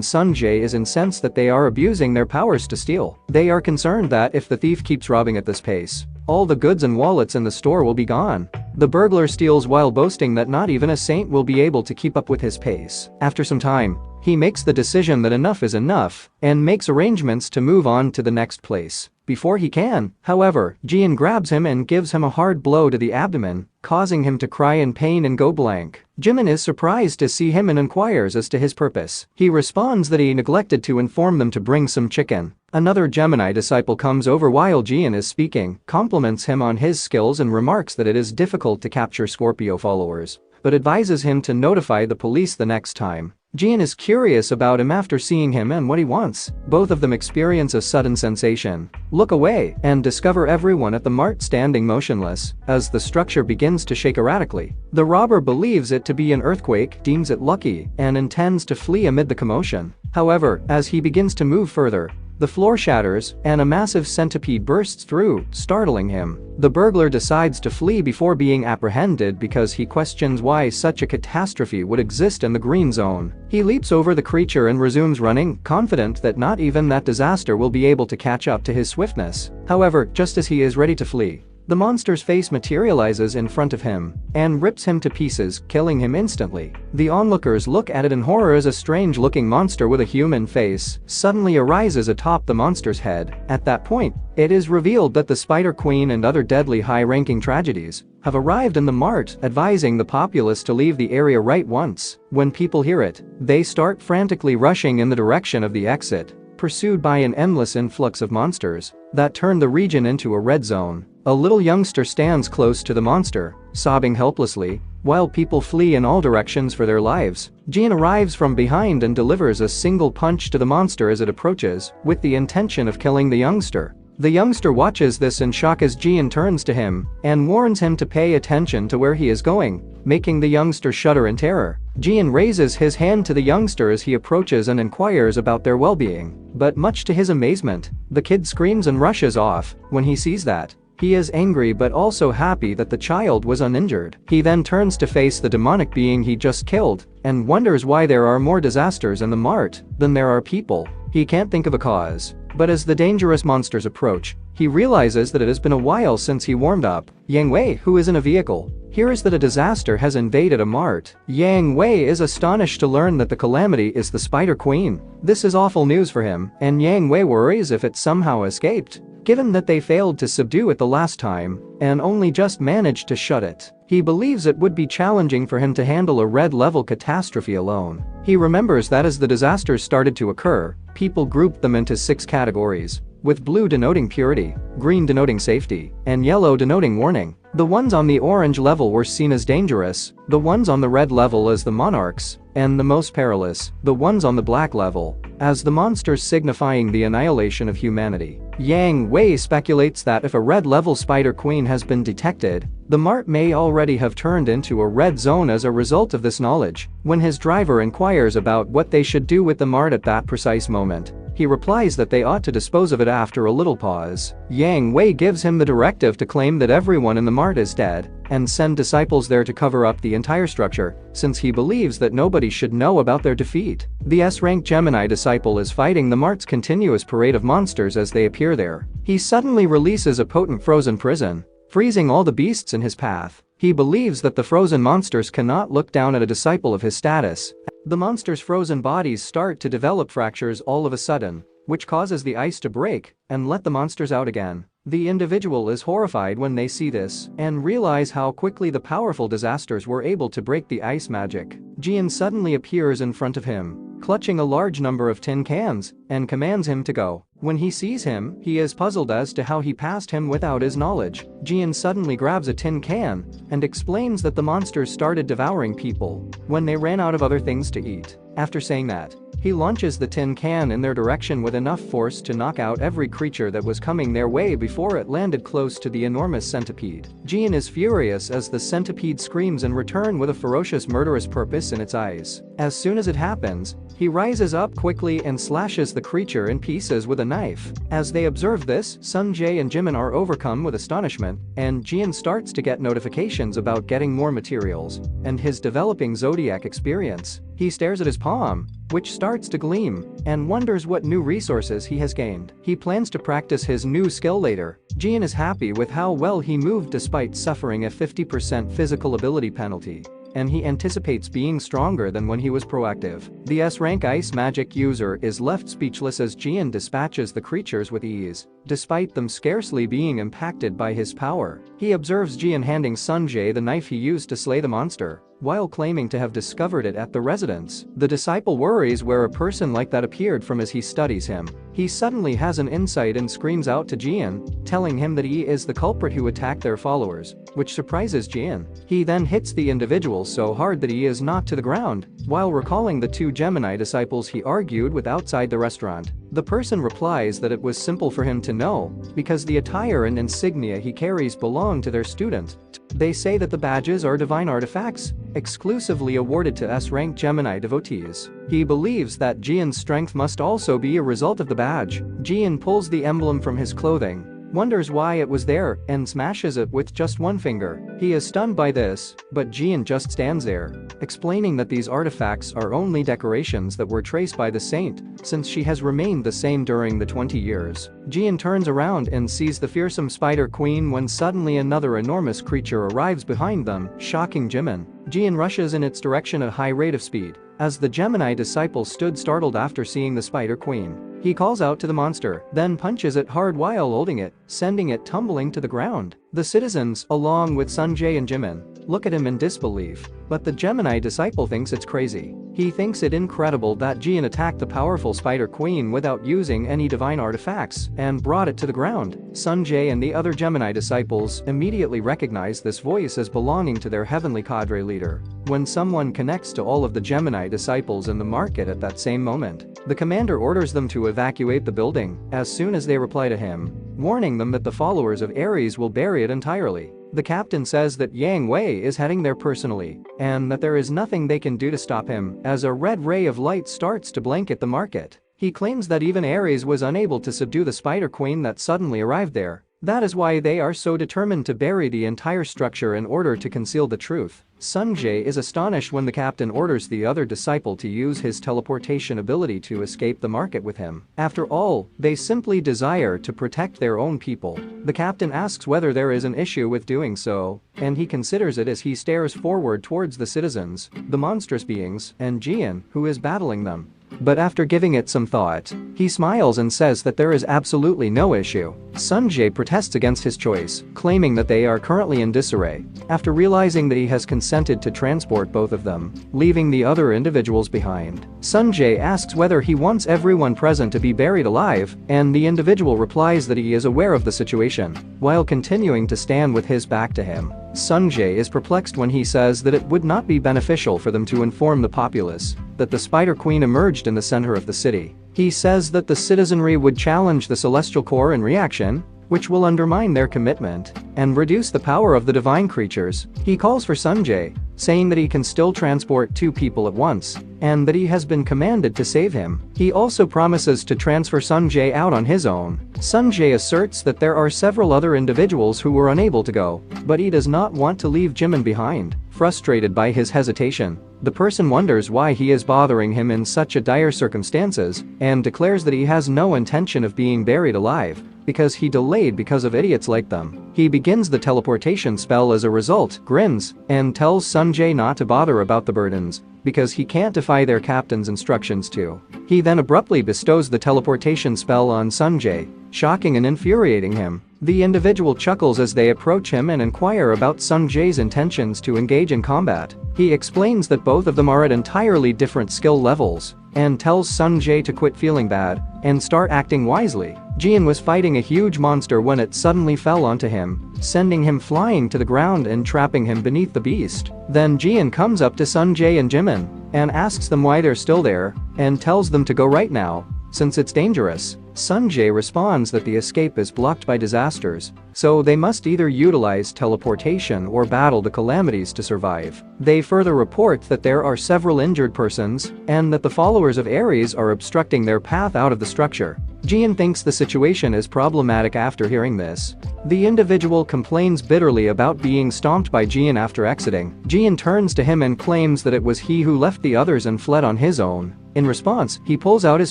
Sunjae is incensed that they are abusing their powers to steal. They are concerned that if the thief keeps robbing at this pace, all the goods and wallets in the store will be gone. The burglar steals while boasting that not even a saint will be able to keep up with his pace. After some time, he makes the decision that enough is enough and makes arrangements to move on to the next place. Before he can, however, Jian grabs him and gives him a hard blow to the abdomen, causing him to cry in pain and go blank. Jimin is surprised to see him and inquires as to his purpose. He responds that he neglected to inform them to bring some chicken. Another Gemini disciple comes over while Jian is speaking, compliments him on his skills and remarks that it is difficult to capture Scorpio followers, but advises him to notify the police the next time. Jian is curious about him after seeing him and what he wants. Both of them experience a sudden sensation, look away, and discover everyone at the mart standing motionless as the structure begins to shake erratically. The robber believes it to be an earthquake, deems it lucky, and intends to flee amid the commotion. However, as he begins to move further, the floor shatters, and a massive centipede bursts through, startling him. The burglar decides to flee before being apprehended because he questions why such a catastrophe would exist in the green zone. He leaps over the creature and resumes running, confident that not even that disaster will be able to catch up to his swiftness. However, just as he is ready to flee, the monster's face materializes in front of him and rips him to pieces, killing him instantly. The onlookers look at it in horror as a strange-looking monster with a human face suddenly arises atop the monster's head. At that point, it is revealed that the Spider Queen and other deadly high-ranking tragedies have arrived in the mart, advising the populace to leave the area right once. When people hear it, they start frantically rushing in the direction of the exit, pursued by an endless influx of monsters that turn the region into a red zone. A little youngster stands close to the monster, sobbing helplessly, while people flee in all directions for their lives. Jian arrives from behind and delivers a single punch to the monster as it approaches, with the intention of killing the youngster. The youngster watches this in shock as Jian turns to him and warns him to pay attention to where he is going, making the youngster shudder in terror. Jian raises his hand to the youngster as he approaches and inquires about their well-being, but much to his amazement, the kid screams and rushes off. When he sees that, he is angry but also happy that the child was uninjured. He then turns to face the demonic being he just killed and wonders why there are more disasters in the mart than there are people. He can't think of a cause, but as the dangerous monsters approach, he realizes that it has been a while since he warmed up. Yang Wei, who is in a vehicle, hears that a disaster has invaded a mart. Yang Wei is astonished to learn that the Calamity is the Spider Queen. This is awful news for him, and Yang Wei worries if it somehow escaped, given that they failed to subdue it the last time and only just managed to shut it. He believes it would be challenging for him to handle a red-level catastrophe alone. He remembers that as the disasters started to occur, people grouped them into 6 categories, with blue denoting purity, green denoting safety, and yellow denoting warning. The ones on the orange level were seen as dangerous, the ones on the red level as the monarchs, and the most perilous, the ones on the black level, as the monsters signifying the annihilation of humanity. Yang Wei speculates that if a red-level Spider Queen has been detected, the mart may already have turned into a red zone as a result of this knowledge. When his driver inquires about what they should do with the mart at that precise moment, he replies that they ought to dispose of it after a little pause. Yang Wei gives him the directive to claim that everyone in the mart is dead and send disciples there to cover up the entire structure, since he believes that nobody should know about their defeat. The S-rank Gemini disciple is fighting the mart's continuous parade of monsters as they appear there. He suddenly releases a potent frozen prison, freezing all the beasts in his path. He believes that the frozen monsters cannot look down at a disciple of his status. The monsters' frozen bodies start to develop fractures all of a sudden, which causes the ice to break and let the monsters out again. The individual is horrified when they see this and realize how quickly the powerful disasters were able to break the ice magic. Jian suddenly appears in front of him, clutching a large number of tin cans, and commands him to go. When he sees him, he is puzzled as to how he passed him without his knowledge. Jian suddenly grabs a tin can and explains that the monsters started devouring people when they ran out of other things to eat. After saying that, he launches the tin can in their direction with enough force to knock out every creature that was coming their way before it landed close to the enormous centipede. Jian is furious as the centipede screams in return with a ferocious murderous purpose in its eyes. As soon as it happens, he rises up quickly and slashes the creature in pieces with a knife. As they observe this, Sunjae and Jimin are overcome with astonishment, and Jian starts to get notifications about getting more materials and his developing zodiac experience. He stares at his palm, which starts to gleam, and wonders what new resources he has gained. He plans to practice his new skill later. Jian is happy with how well he moved despite suffering a 50% physical ability penalty, and he anticipates being stronger than when he was proactive. The S-rank ice magic user is left speechless as Jian dispatches the creatures with ease, despite them scarcely being impacted by his power. He observes Jian handing Sunjae the knife he used to slay the monster, while claiming to have discovered it at the residence. The disciple worries where a person like that appeared from as he studies him. He suddenly has an insight and screams out to Jian, telling him that he is the culprit who attacked their followers, which surprises Jian. He then hits the individual so hard that he is knocked to the ground, while recalling the two Gemini disciples he argued with outside the restaurant. The person replies that it was simple for him to know, because the attire and insignia he carries belong to their student. They say that the badges are divine artifacts, exclusively awarded to S-rank Gemini devotees. He believes that Jian's strength must also be a result of the badge. Jian pulls the emblem from his clothing, wonders why it was there, and smashes it with just one finger. He is stunned by this, but Jian just stands there, explaining that these artifacts are only decorations that were traced by the saint, since she has remained the same during the 20 years. Jian turns around and sees the fearsome Spider Queen when suddenly another enormous creature arrives behind them, shocking Jimin. Jian rushes in its direction at a high rate of speed, as the Gemini disciple stood startled after seeing the Spider Queen. He calls out to the monster, then punches it hard while holding it, sending it tumbling to the ground. The citizens, along with Sunjae and Jimin, look at him in disbelief, but the Gemini disciple thinks it's crazy. He thinks it incredible that Jian attacked the powerful Spider Queen without using any divine artifacts and brought it to the ground. Sunjae and the other Gemini disciples immediately recognize this voice as belonging to their heavenly cadre leader. When someone connects to all of the Gemini disciples in the market at that same moment, the commander orders them to evacuate the building as soon as they reply to him, warning them that the followers of Ares will bury it entirely. The captain says that Yang Wei is heading there personally, and that there is nothing they can do to stop him, as a red ray of light starts to blanket the market. He claims that even Ares was unable to subdue the Spider Queen that suddenly arrived there. That is why they are so determined to bury the entire structure in order to conceal the truth. Sunjae is astonished when the captain orders the other disciple to use his teleportation ability to escape the market with him. After all, they simply desire to protect their own people. The captain asks whether there is an issue with doing so, and he considers it as he stares forward towards the citizens, the monstrous beings, and Jian, who is battling them. but after giving it some thought, he smiles and says that there is absolutely no issue. Sunjae protests against his choice, claiming that they are currently in disarray, after realizing that he has consented to transport both of them, leaving the other individuals behind. Sunjae asks whether he wants everyone present to be buried alive, and the individual replies that he is aware of the situation, while continuing to stand with his back to him. Sunjae is perplexed when he says that it would not be beneficial for them to inform the populace that the Spider Queen emerged in the center of the city. He says that the citizenry would challenge the Celestial Core in reaction, which will undermine their commitment and reduce the power of the divine creatures. He calls for Sunjae, saying that he can still transport 2 people at once, and that he has been commanded to save him. He also promises to transfer Sunjae out on his own. Sunjae asserts that there are several other individuals who were unable to go, but he does not want to leave Jimin behind. Frustrated by his hesitation, the person wonders why he is bothering him in such a dire circumstances, and declares that he has no intention of being buried alive, because he delayed because of idiots like them. He begins the teleportation spell as a result, grins, and tells Sunjae not to bother about the burdens, because he can't defy their captain's instructions to. He then abruptly bestows the teleportation spell on Sunjae, shocking and infuriating him. The individual chuckles as they approach him and inquire about Sunjae's intentions to engage in combat. He explains that both of them are at entirely different skill levels, and tells Sunjae to quit feeling bad and start acting wisely. Jian was fighting a huge monster when it suddenly fell onto him, sending him flying to the ground and trapping him beneath the beast. Then Jian comes up to Sunjae and Jimin and asks them why they're still there, and tells them to go right now, since it's dangerous. Sunjae responds that the escape is blocked by disasters, so they must either utilize teleportation or battle the calamities to survive. They further report that there are several injured persons, and that the followers of Ares are obstructing their path out of the structure. Jian thinks the situation is problematic after hearing this. The individual complains bitterly about being stomped by Jian after exiting. Jian turns to him and claims that it was he who left the others and fled on his own. In response, he pulls out his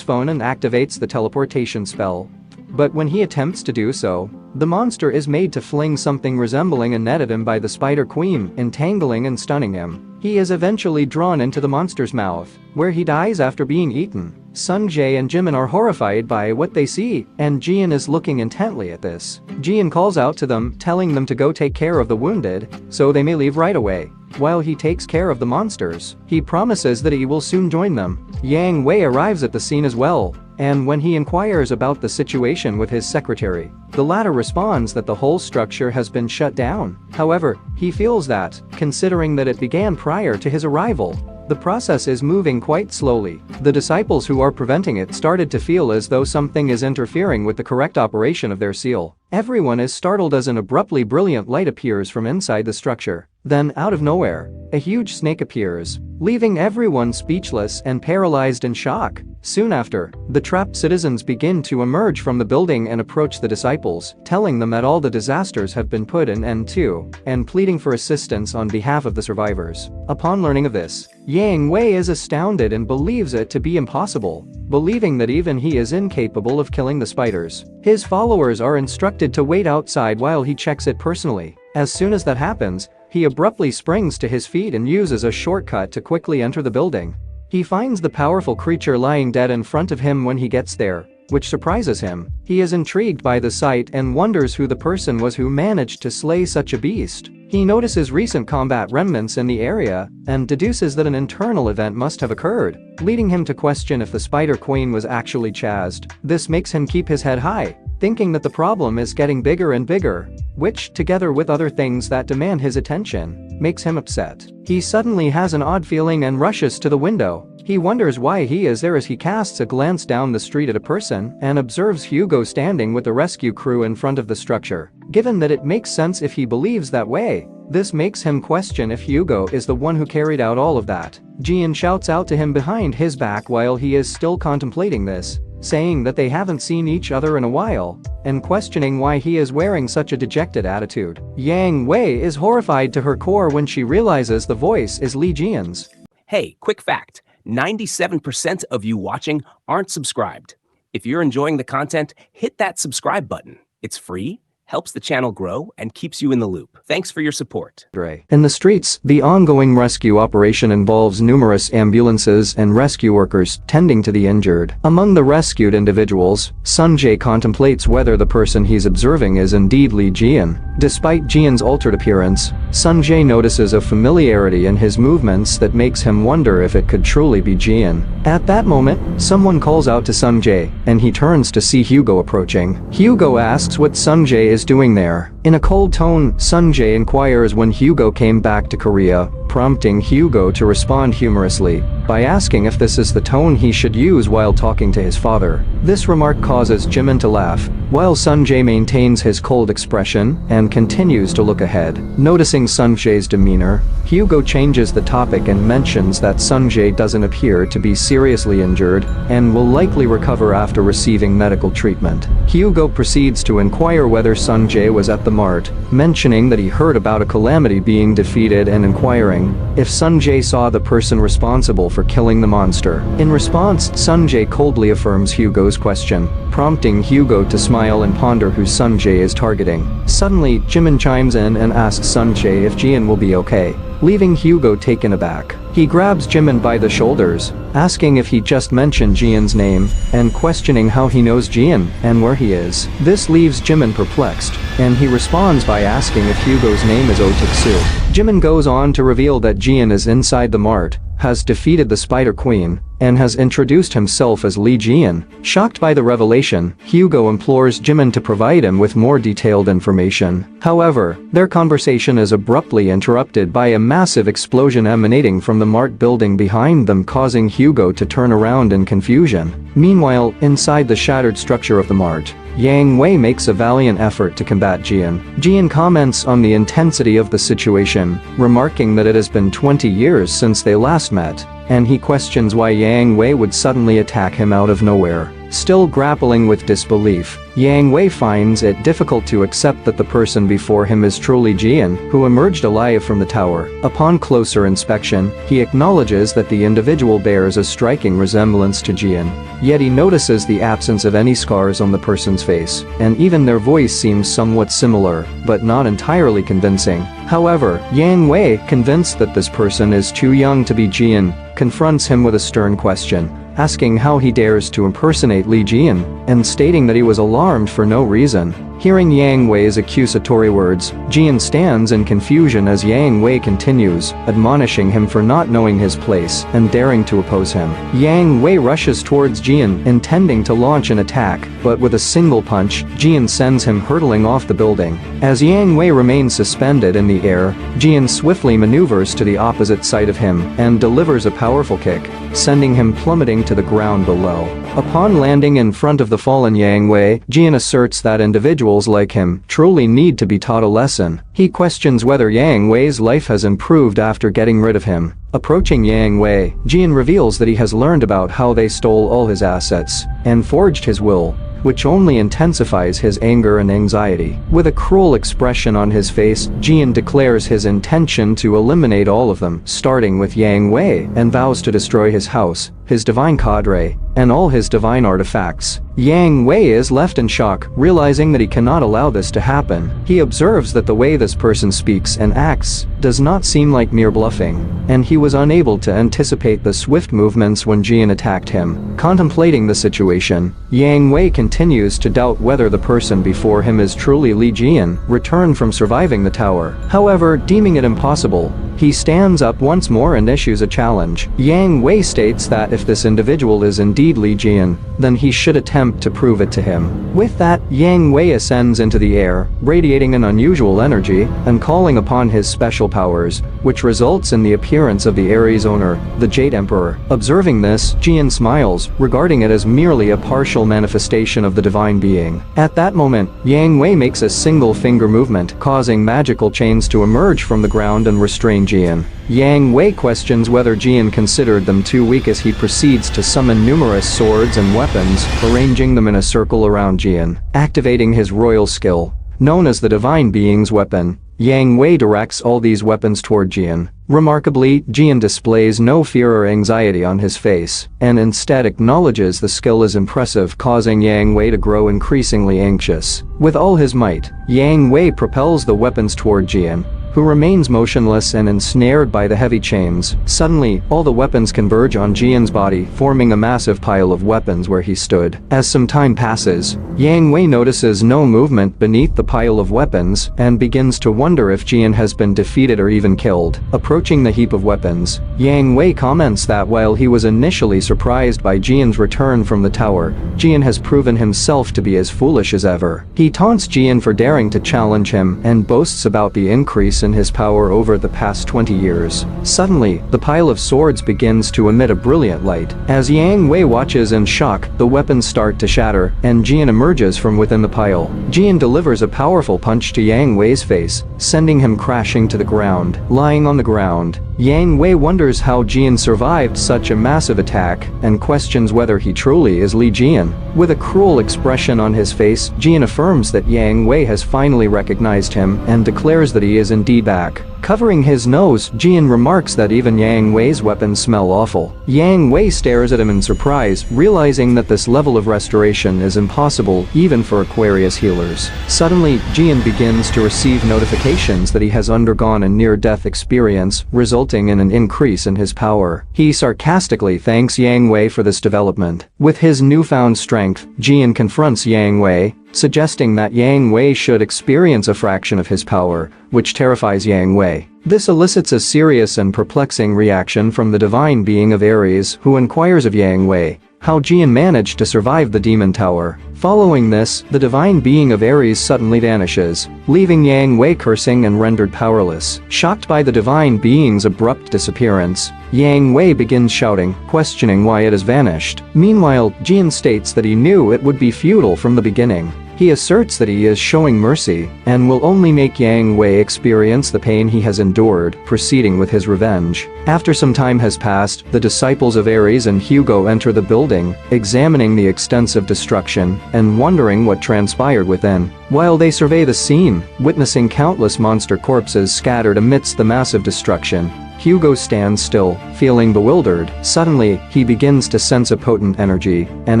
phone and activates the teleportation spell. But when he attempts to do so, the monster is made to fling something resembling a net at him by the Spider Queen, entangling and stunning him. He is eventually drawn into the monster's mouth, where he dies after being eaten. Sunjae and Jimin are horrified by what they see, and Jian is looking intently at this. Jian calls out to them, telling them to go take care of the wounded, so they may leave right away, while he takes care of the monsters. He promises that he will soon join them. Yang Wei arrives at the scene as well, and when he inquires about the situation with his secretary, the latter responds that the whole structure has been shut down. However, he feels that, considering that it began prior to his arrival, the process is moving quite slowly. The disciples who are preventing it started to feel as though something is interfering with the correct operation of their seal. Everyone is startled as an abruptly brilliant light appears from inside the structure. Then, out of nowhere, a huge snake appears, leaving everyone speechless and paralyzed in shock. Soon after, the trapped citizens begin to emerge from the building and approach the disciples, telling them that all the disasters have been put an end to, and pleading for assistance on behalf of the survivors. Upon learning of this, Yang Wei is astounded and believes it to be impossible, believing that even he is incapable of killing the spiders. His followers are instructed to wait outside while he checks it personally. As soon as that happens, he abruptly springs to his feet and uses a shortcut to quickly enter the building. He finds the powerful creature lying dead in front of him when he gets there, which surprises him. He is intrigued by the sight and wonders who the person was who managed to slay such a beast. He notices recent combat remnants in the area and deduces that an internal event must have occurred, leading him to question if the Spider Queen was actually chased. This makes him keep his head high, thinking that the problem is getting bigger and bigger, which, together with other things that demand his attention, makes him upset. He suddenly has an odd feeling and rushes to the window. He wonders why he is there as he casts a glance down the street at a person and observes Hugo standing with the rescue crew in front of the structure. Given that it makes sense if he believes that way, this makes him question if Hugo is the one who carried out all of that. Jian shouts out to him behind his back while he is still contemplating this, saying that they haven't seen each other in a while, and questioning why he is wearing such a dejected attitude. Yang Wei is horrified to her core when she realizes the voice is Li Jian's. Hey, quick fact, 97% of you watching aren't subscribed. If you're enjoying the content, hit that subscribe button. It's free, helps the channel grow and keeps you in the loop. Thanks for your support. In the streets, the ongoing rescue operation involves numerous ambulances and rescue workers tending to the injured. Among the rescued individuals, Sunjae contemplates whether the person he's observing is indeed Lee Jian. Despite Jian's altered appearance, Sunjae notices a familiarity in his movements that makes him wonder if it could truly be Jian. At that moment, someone calls out to Sunjae, and he turns to see Hugo approaching. Hugo asks what Sunjae is doing there. In a cold tone, Sunjae inquires when Hugo came back to Korea, prompting Hugo to respond humorously by asking if this is the tone he should use while talking to his father. This remark causes Jimin to laugh, while Sunjae maintains his cold expression and continues to look ahead. Noticing Sunjae's demeanor, Hugo changes the topic and mentions that Sunjae doesn't appear to be seriously injured and will likely recover after receiving medical treatment. Hugo proceeds to inquire whether Sunjae was at the mart, mentioning that he heard about a Calamity being defeated and inquiring if Sunjae saw the person responsible for killing the monster. In response, Sunjae coldly affirms Hugo's question, prompting Hugo to smile and ponder who Sunjae is targeting. Suddenly, Jimin chimes in and asks Sunjae if Jian will be okay, leaving Hugo taken aback. He grabs Jimin by the shoulders, asking if he just mentioned Jian's name, and questioning how he knows Jian and where he is. This leaves Jimin perplexed, and he responds by asking if Hugo's name is Otiksu. Jimin goes on to reveal that Jian is inside the mart, has defeated the Spider Queen, and has introduced himself as Lee Jian. Shocked by the revelation, Hugo implores Jimin to provide him with more detailed information. However, their conversation is abruptly interrupted by a massive explosion emanating from the mart building behind them, causing Hugo to turn around in confusion. Meanwhile, inside the shattered structure of the mart, Yang Wei makes a valiant effort to combat Jian. Jian comments on the intensity of the situation, remarking that it has been 20 years since they last met, and he questions why Yang Wei would suddenly attack him out of nowhere. Still grappling with disbelief, Yang Wei finds it difficult to accept that the person before him is truly Jian, who emerged alive from the tower. Upon closer inspection, he acknowledges that the individual bears a striking resemblance to Jian, yet he notices the absence of any scars on the person's face, and even their voice seems somewhat similar, but not entirely convincing. However, Yang Wei, convinced that this person is too young to be Jian, confronts him with a stern question, asking how he dares to impersonate Lee Jian, and stating that he was alarmed for no reason. Hearing Yang Wei's accusatory words, Jian stands in confusion as Yang Wei continues, admonishing him for not knowing his place and daring to oppose him. Yang Wei rushes towards Jian, intending to launch an attack, but with a single punch, Jian sends him hurtling off the building. As Yang Wei remains suspended in the air, Jian swiftly maneuvers to the opposite side of him and delivers a powerful kick, sending him plummeting to the ground below. Upon landing in front of the fallen Yang Wei, Jian asserts that individuals like him truly need to be taught a lesson. He questions whether Yang Wei's life has improved after getting rid of him. Approaching Yang Wei, Jian reveals that he has learned about how they stole all his assets and forged his will, which only intensifies his anger and anxiety. With a cruel expression on his face, Jian declares his intention to eliminate all of them, starting with Yang Wei, and vows to destroy his house, his divine cadre, and all his divine artifacts. Yang Wei is left in shock, realizing that he cannot allow this to happen. He observes that the way this person speaks and acts does not seem like mere bluffing, and he was unable to anticipate the swift movements when Jian attacked him. Contemplating the situation, Yang Wei continues to doubt whether the person before him is truly Lee Jian, returned from surviving the tower. However, deeming it impossible, he stands up once more and issues a challenge. Yang Wei states that if this individual is indeed Lee Jian, then he should attempt to prove it to him. With that, Yang Wei ascends into the air, radiating an unusual energy, and calling upon his special powers, which results in the appearance of the Ares owner, the Jade Emperor. Observing this, Jian smiles, regarding it as merely a partial manifestation of the divine being. At that moment, Yang Wei makes a single finger movement, causing magical chains to emerge from the ground and restrain Jian. Yang Wei questions whether Jian considered them too weak as he proceeds to summon numerous swords and weapons, arranging them in a circle around Jian. Activating his royal skill, known as the Divine Being's Weapon, Yang Wei directs all these weapons toward Jian, Remarkably, Jian displays no fear or anxiety on his face, and instead acknowledges the skill is impressive, causing Yang Wei to grow increasingly anxious. With all his might, Yang Wei propels the weapons toward Jian, who remains motionless and ensnared by the heavy chains. Suddenly, all the weapons converge on Jian's body, forming a massive pile of weapons where he stood. As some time passes, Yang Wei notices no movement beneath the pile of weapons and begins to wonder if Jian has been defeated or even killed. Approaching the heap of weapons, Yang Wei comments that while he was initially surprised by Jian's return from the tower, Jian has proven himself to be as foolish as ever. He taunts Jian for daring to challenge him and boasts about the increase in his power over the past 20 years. Suddenly, the pile of swords begins to emit a brilliant light. As Yang Wei watches in shock, the weapons start to shatter, and Jian emerges from within the pile. Jian delivers a powerful punch to Yang Wei's face, sending him crashing to the ground. Lying on the ground, Yang Wei wonders how Jian survived such a massive attack and questions whether he truly is Li Jian. With a cruel expression on his face, Jian affirms that Yang Wei has finally recognized him and declares that he is indeed back. Covering his nose, Jian remarks that even Yang Wei's weapons smell awful. Yang Wei stares at him in surprise, realizing that this level of restoration is impossible even for Aquarius healers. Suddenly, Jian begins to receive notifications that he has undergone a near-death experience, resulting in an increase in his power. He sarcastically thanks Yang Wei for this development. With his newfound strength, Jian confronts Yang Wei, suggesting that Yang Wei should experience a fraction of his power, which terrifies Yang Wei. This elicits a serious and perplexing reaction from the divine being of Aries, who inquires of Yang Wei how Jian managed to survive the demon tower. Following this, the divine being of Aries suddenly vanishes, leaving Yang Wei cursing and rendered powerless. Shocked by the divine being's abrupt disappearance, Yang Wei begins shouting, questioning why it has vanished. Meanwhile, Jian states that he knew it would be futile from the beginning. He asserts that he is showing mercy and will only make Yang Wei experience the pain he has endured, proceeding with his revenge. After some time has passed, the disciples of Aries and Hugo enter the building, examining the extensive destruction and wondering what transpired within. While they survey the scene, witnessing countless monster corpses scattered amidst the massive destruction, Hugo stands still, feeling bewildered. Suddenly, he begins to sense a potent energy and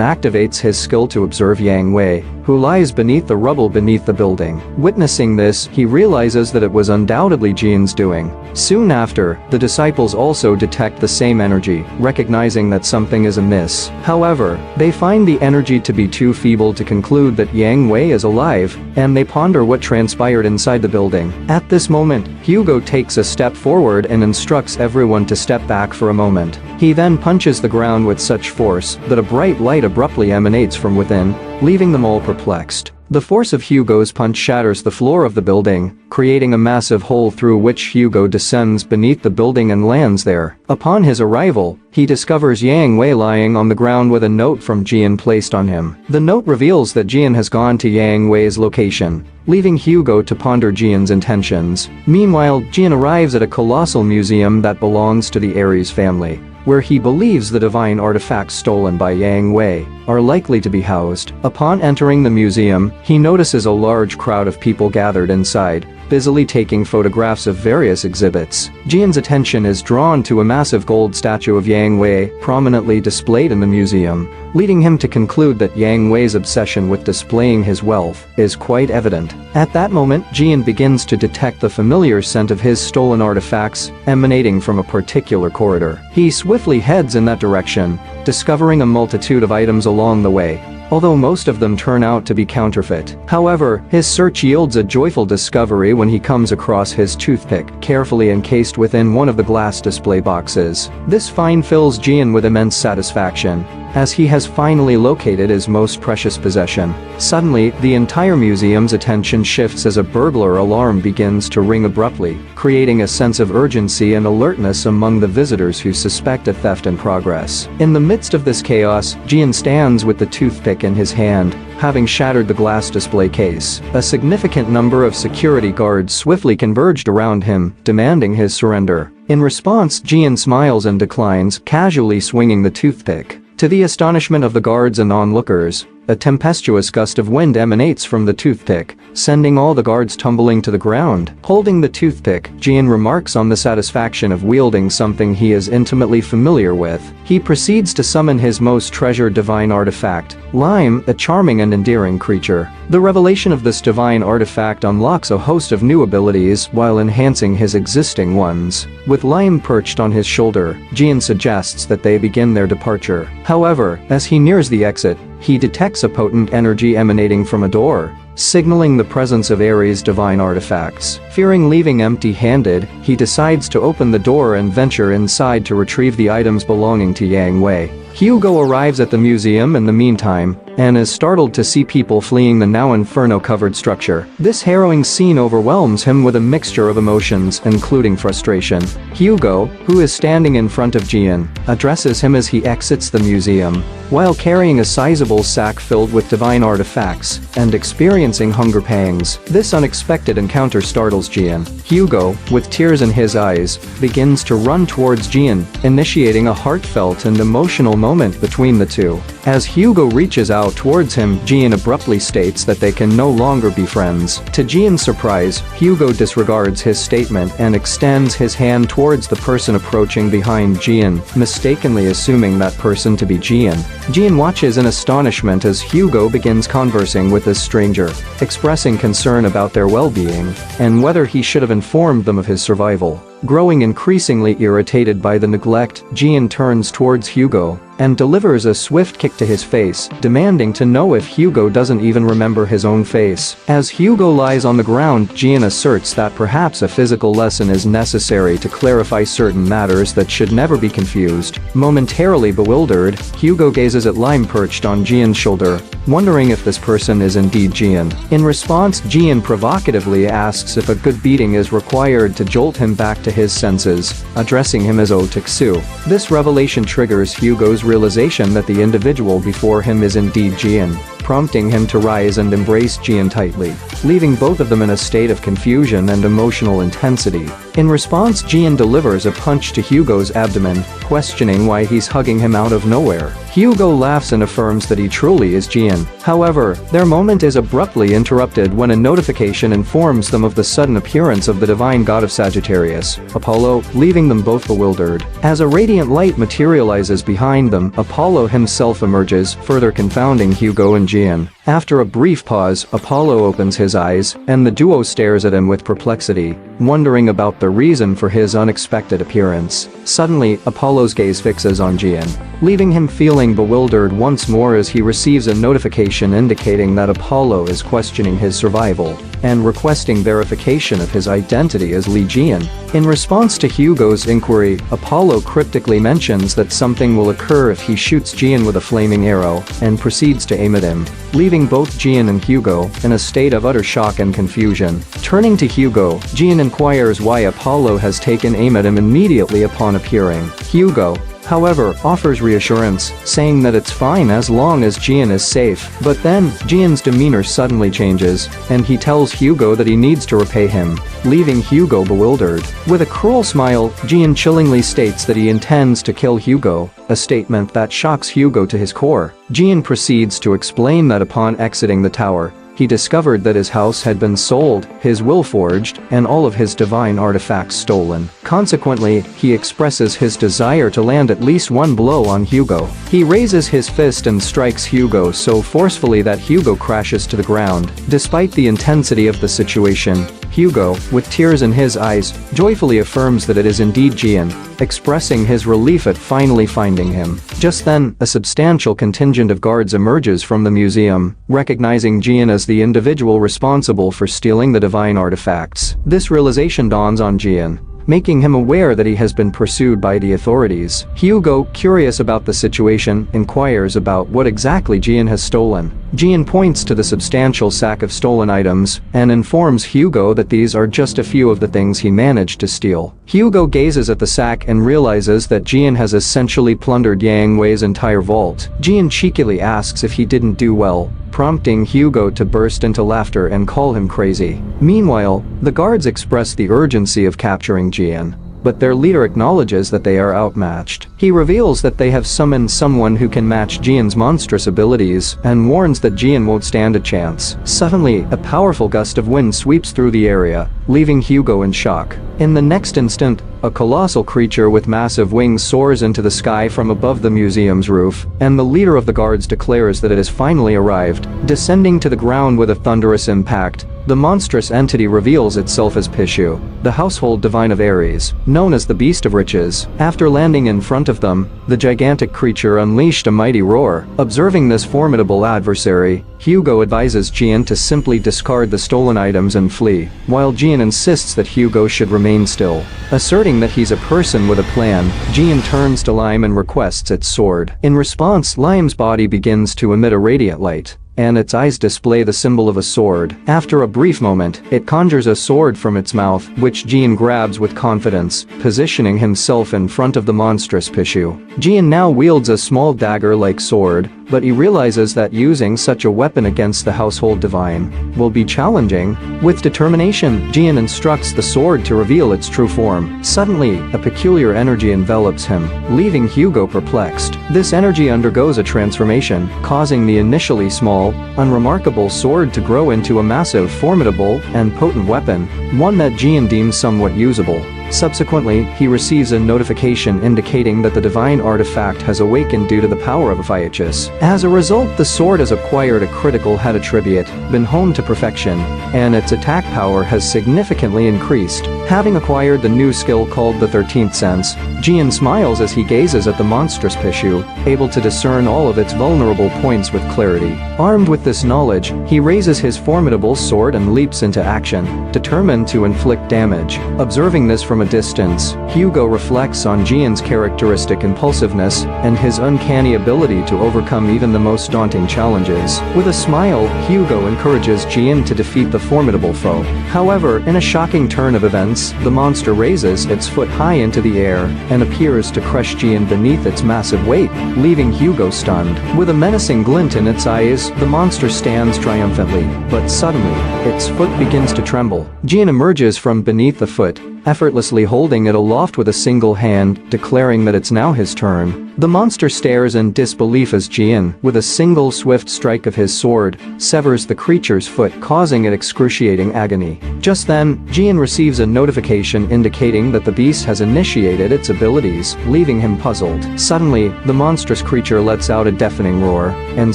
activates his skill to observe Yang Wei, who lies beneath the rubble beneath the building. Witnessing this, he realizes that it was undoubtedly Jian's doing. Soon after, the disciples also detect the same energy, recognizing that something is amiss. However, they find the energy to be too feeble to conclude that Yang Wei is alive, and they ponder what transpired inside the building. At this moment, Hugo takes a step forward and instructs everyone to step back for a moment. He then punches the ground with such force that a bright light abruptly emanates from within, leaving them all perplexed. The force of Hugo's punch shatters the floor of the building, creating a massive hole through which Hugo descends beneath the building and lands there. Upon his arrival, he discovers Yang Wei lying on the ground with a note from Jian placed on him. The note reveals that Jian has gone to Yang Wei's location, leaving Hugo to ponder Jian's intentions. Meanwhile, Jian arrives at a colossal museum that belongs to the Aries family, where he believes the divine artifacts stolen by Yang Wei are likely to be housed. Upon entering the museum, he notices a large crowd of people gathered inside, busily taking photographs of various exhibits. Jian's attention is drawn to a massive gold statue of Yang Wei prominently displayed in the museum, leading him to conclude that Yang Wei's obsession with displaying his wealth is quite evident. At that moment, Jian begins to detect the familiar scent of his stolen artifacts emanating from a particular corridor. He swiftly heads in that direction, discovering a multitude of items along the way, although most of them turn out to be counterfeit. However, his search yields a joyful discovery when he comes across his toothpick, carefully encased within one of the glass display boxes. This find fills Jian with immense satisfaction, as he has finally located his most precious possession. Suddenly, the entire museum's attention shifts as a burglar alarm begins to ring abruptly, creating a sense of urgency and alertness among the visitors who suspect a theft in progress. In the midst of this chaos, Jian stands with the toothpick in his hand, having shattered the glass display case. A significant number of security guards swiftly converged around him, demanding his surrender. In response, Jian smiles and declines, casually swinging the toothpick. To the astonishment of the guards and onlookers, a tempestuous gust of wind emanates from the toothpick, sending all the guards tumbling to the ground. Holding the toothpick, Jian remarks on the satisfaction of wielding something he is intimately familiar with. He proceeds to summon his most treasured divine artifact, Lime, a charming and endearing creature. The revelation of this divine artifact unlocks a host of new abilities while enhancing his existing ones. With Lime perched on his shoulder, Jian suggests that they begin their departure. However, as he nears the exit, he detects a potent energy emanating from a door, signaling the presence of Ares' divine artifacts. Fearing leaving empty-handed, he decides to open the door and venture inside to retrieve the items belonging to Yang Wei. Hugo arrives at the museum in the meantime, and is startled to see people fleeing the now inferno-covered structure. This harrowing scene overwhelms him with a mixture of emotions, including frustration. Hugo, who is standing in front of Jian, addresses him as he exits the museum. While carrying a sizable sack filled with divine artifacts and experiencing hunger pangs, this unexpected encounter startles Jian. Hugo, with tears in his eyes, begins to run towards Jian, initiating a heartfelt and emotional moment between the two. As Hugo reaches out towards him, Jian abruptly states that they can no longer be friends. To Jian's surprise, Hugo disregards his statement and extends his hand towards the person approaching behind Jian, mistakenly assuming that person to be Jian. Jian watches in astonishment as Hugo begins conversing with this stranger, expressing concern about their well-being and whether he should have informed them of his survival. Growing increasingly irritated by the neglect, Jian turns towards Hugo and delivers a swift kick to his face, demanding to know if Hugo doesn't even remember his own face. As Hugo lies on the ground, Jian asserts that perhaps a physical lesson is necessary to clarify certain matters that should never be confused. Momentarily bewildered, Hugo gazes at Lime perched on Jian's shoulder, wondering if this person is indeed Jian. In response, Jian provocatively asks if a good beating is required to jolt him back to his senses, addressing him as Otiksu. This revelation triggers Hugo's realization that the individual before him is indeed Jian, prompting him to rise and embrace Jian tightly, leaving both of them in a state of confusion and emotional intensity. In response, Jian delivers a punch to Hugo's abdomen, questioning why he's hugging him out of nowhere. Hugo laughs and affirms that he truly is Jian. However, their moment is abruptly interrupted when a notification informs them of the sudden appearance of the divine god of Sagittarius, Apollo, leaving them both bewildered. As a radiant light materializes behind them, Apollo himself emerges, further confounding Hugo and Jian. After a brief pause, Apollo opens his eyes, and the duo stares at him with perplexity, wondering about the reason for his unexpected appearance. Suddenly, Apollo's gaze fixes on Jian, leaving him feeling bewildered once more as he receives a notification indicating that Apollo is questioning his survival and requesting verification of his identity as Li Jian. In response to Hugo's inquiry, Apollo cryptically mentions that something will occur if he shoots Jian with a flaming arrow and proceeds to aim at him, leaving both Jian and Hugo in a state of utter shock and confusion. Turning to Hugo, Jian inquires why Apollo has taken aim at him immediately upon appearing. Hugo, however, offers reassurance, saying that it's fine as long as Jian is safe. But then, Jian's demeanor suddenly changes, and he tells Hugo that he needs to repay him, leaving Hugo bewildered. With a cruel smile, Jian chillingly states that he intends to kill Hugo, a statement that shocks Hugo to his core. Jian proceeds to explain that upon exiting the tower, he discovered that his house had been sold, his will forged, and all of his divine artifacts stolen. Consequently, he expresses his desire to land at least one blow on Hugo. He raises his fist and strikes Hugo so forcefully that Hugo crashes to the ground. Despite the intensity of the situation, Hugo, with tears in his eyes, joyfully affirms that it is indeed Jian, expressing his relief at finally finding him. Just then, a substantial contingent of guards emerges from the museum, recognizing Jian as the individual responsible for stealing the divine artifacts. This realization dawns on Jian, making him aware that he has been pursued by the authorities. Hugo, curious about the situation, inquires about what exactly Jian has stolen. Jian points to the substantial sack of stolen items and informs Hugo that these are just a few of the things he managed to steal. Hugo gazes at the sack and realizes that Jian has essentially plundered Yang Wei's entire vault. Jian cheekily asks if he didn't do well, prompting Hugo to burst into laughter and call him crazy. Meanwhile, the guards express the urgency of capturing Jian, but their leader acknowledges that they are outmatched. He reveals that they have summoned someone who can match Jian's monstrous abilities and warns that Jian won't stand a chance. Suddenly, a powerful gust of wind sweeps through the area, leaving Hugo in shock. In the next instant, a colossal creature with massive wings soars into the sky from above the museum's roof, and the leader of the guards declares that it has finally arrived. Descending to the ground with a thunderous impact, the monstrous entity reveals itself as Pishu, the household divine of Ares, known as the Beast of Riches. After landing in front of them, the gigantic creature unleashed a mighty roar. Observing this formidable adversary, Hugo advises Jian to simply discard the stolen items and flee, while Jian insists that Hugo should remain still. Asserting that he's a person with a plan, Jian turns to Lime and requests its sword. In response, Lime's body begins to emit a radiant light, and its eyes display the symbol of a sword. After a brief moment, it conjures a sword from its mouth, which Jian grabs with confidence, positioning himself in front of the monstrous Pishu. Jian now wields a small dagger-like sword, but he realizes that using such a weapon against the household divine will be challenging. With determination, Jian instructs the sword to reveal its true form. Suddenly, a peculiar energy envelops him, leaving Hugo perplexed. This energy undergoes a transformation, causing the initially small, unremarkable sword to grow into a massive, formidable, and potent weapon, one that Jian deems somewhat usable. Subsequently, he receives a notification indicating that the divine artifact has awakened due to the power of Aphiaches. As a result, the sword has acquired a critical head attribute, been honed to perfection, and its attack power has significantly increased. Having acquired the new skill called the 13th Sense, Jian smiles as he gazes at the monstrous Pishu, able to discern all of its vulnerable points with clarity. Armed with this knowledge, he raises his formidable sword and leaps into action, determined to inflict damage. Observing this from a distance, Hugo reflects on Jian's characteristic impulsiveness and his uncanny ability to overcome even the most daunting challenges. With a smile, Hugo encourages Jian to defeat the formidable foe. However, in a shocking turn of events, the monster raises its foot high into the air and appears to crush Jian beneath its massive weight, leaving Hugo stunned. With a menacing glint in its eyes, the monster stands triumphantly, but suddenly, its foot begins to tremble. Jian emerges from beneath the foot, effortlessly holding it aloft with a single hand, declaring that it's now his turn. The monster stares in disbelief as Jian, with a single swift strike of his sword, severs the creature's foot, causing it excruciating agony. Just then, Jian receives a notification indicating that the beast has initiated its abilities, leaving him puzzled. Suddenly, the monstrous creature lets out a deafening roar and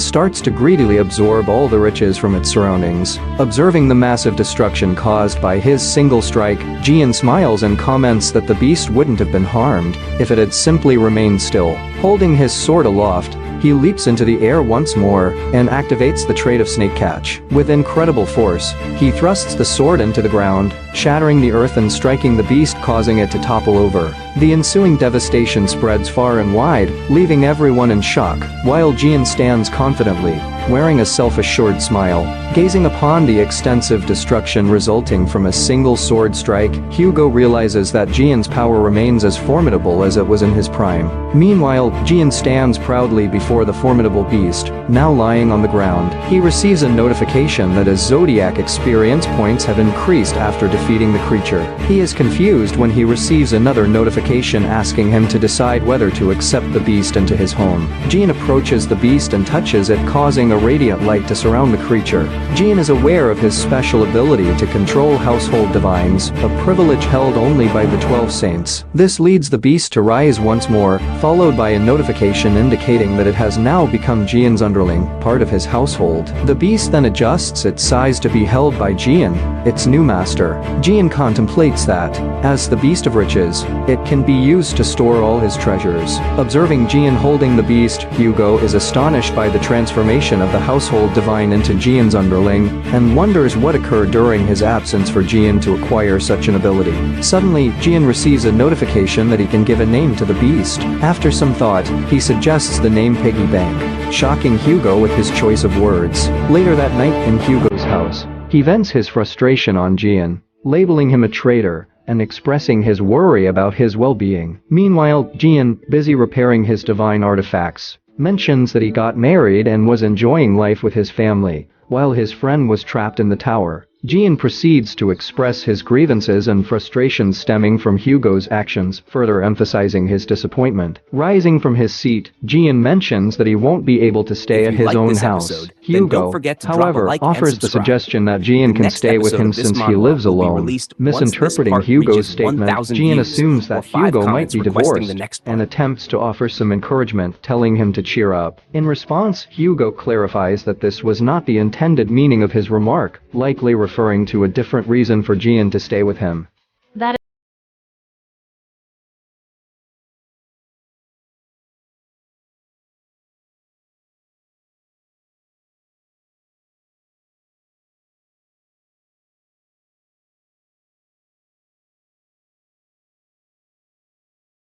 starts to greedily absorb all the riches from its surroundings. Observing the massive destruction caused by his single strike, Jian smiles and comments that the beast wouldn't have been harmed if it had simply remained still. Holding his sword aloft, he leaps into the air once more and activates the trait of snake catch. With incredible force, he thrusts the sword into the ground, shattering the earth and striking the beast, causing it to topple over. The ensuing devastation spreads far and wide, leaving everyone in shock, while Jian stands confidently, wearing a self-assured smile. Gazing upon the extensive destruction resulting from a single sword strike, Hugo realizes that Jian's power remains as formidable as it was in his prime. Meanwhile, Jian stands proudly before the formidable beast, now lying on the ground. He receives a notification that his zodiac experience points have increased after defeating the creature. He is confused when he receives another notification asking him to decide whether to accept the beast into his home. Jian approaches the beast and touches it, causing a radiant light to surround the creature. Jian is aware of his special ability to control household divines, a privilege held only by the 12 saints. This leads the beast to rise once more, followed by a notification indicating that it has now become Jian's underling, part of his household. The beast then adjusts its size to be held by Jian, its new master. Jian contemplates that, as the Beast of Riches, it can be used to store all his treasures. Observing Jian holding the beast, Hugo is astonished by the transformation of the household divine into Jian's underling, and wonders what occurred during his absence for Jian to acquire such an ability. Suddenly, Jian receives a notification that he can give a name to the beast. After some thought, he suggests the name Piggy Bank, shocking Hugo with his choice of words. Later that night in Hugo's house, he vents his frustration on Jian, labeling him a traitor and expressing his worry about his well-being. Meanwhile, Jian, busy repairing his divine artifacts, mentions that he got married and was enjoying life with his family, while his friend was trapped in the tower. Jian proceeds to express his grievances and frustrations stemming from Hugo's actions, further emphasizing his disappointment. Rising from his seat, Jian mentions that he won't be able to stay at his own house. Hugo, however, offers the suggestion that Jian can stay with him since he lives alone. Misinterpreting Hugo's statement, Jian assumes that Hugo might be divorced and attempts to offer some encouragement, telling him to cheer up. In response, Hugo clarifies that this was not the intended meaning of his remark, likely referring to a different reason for Jian to stay with him.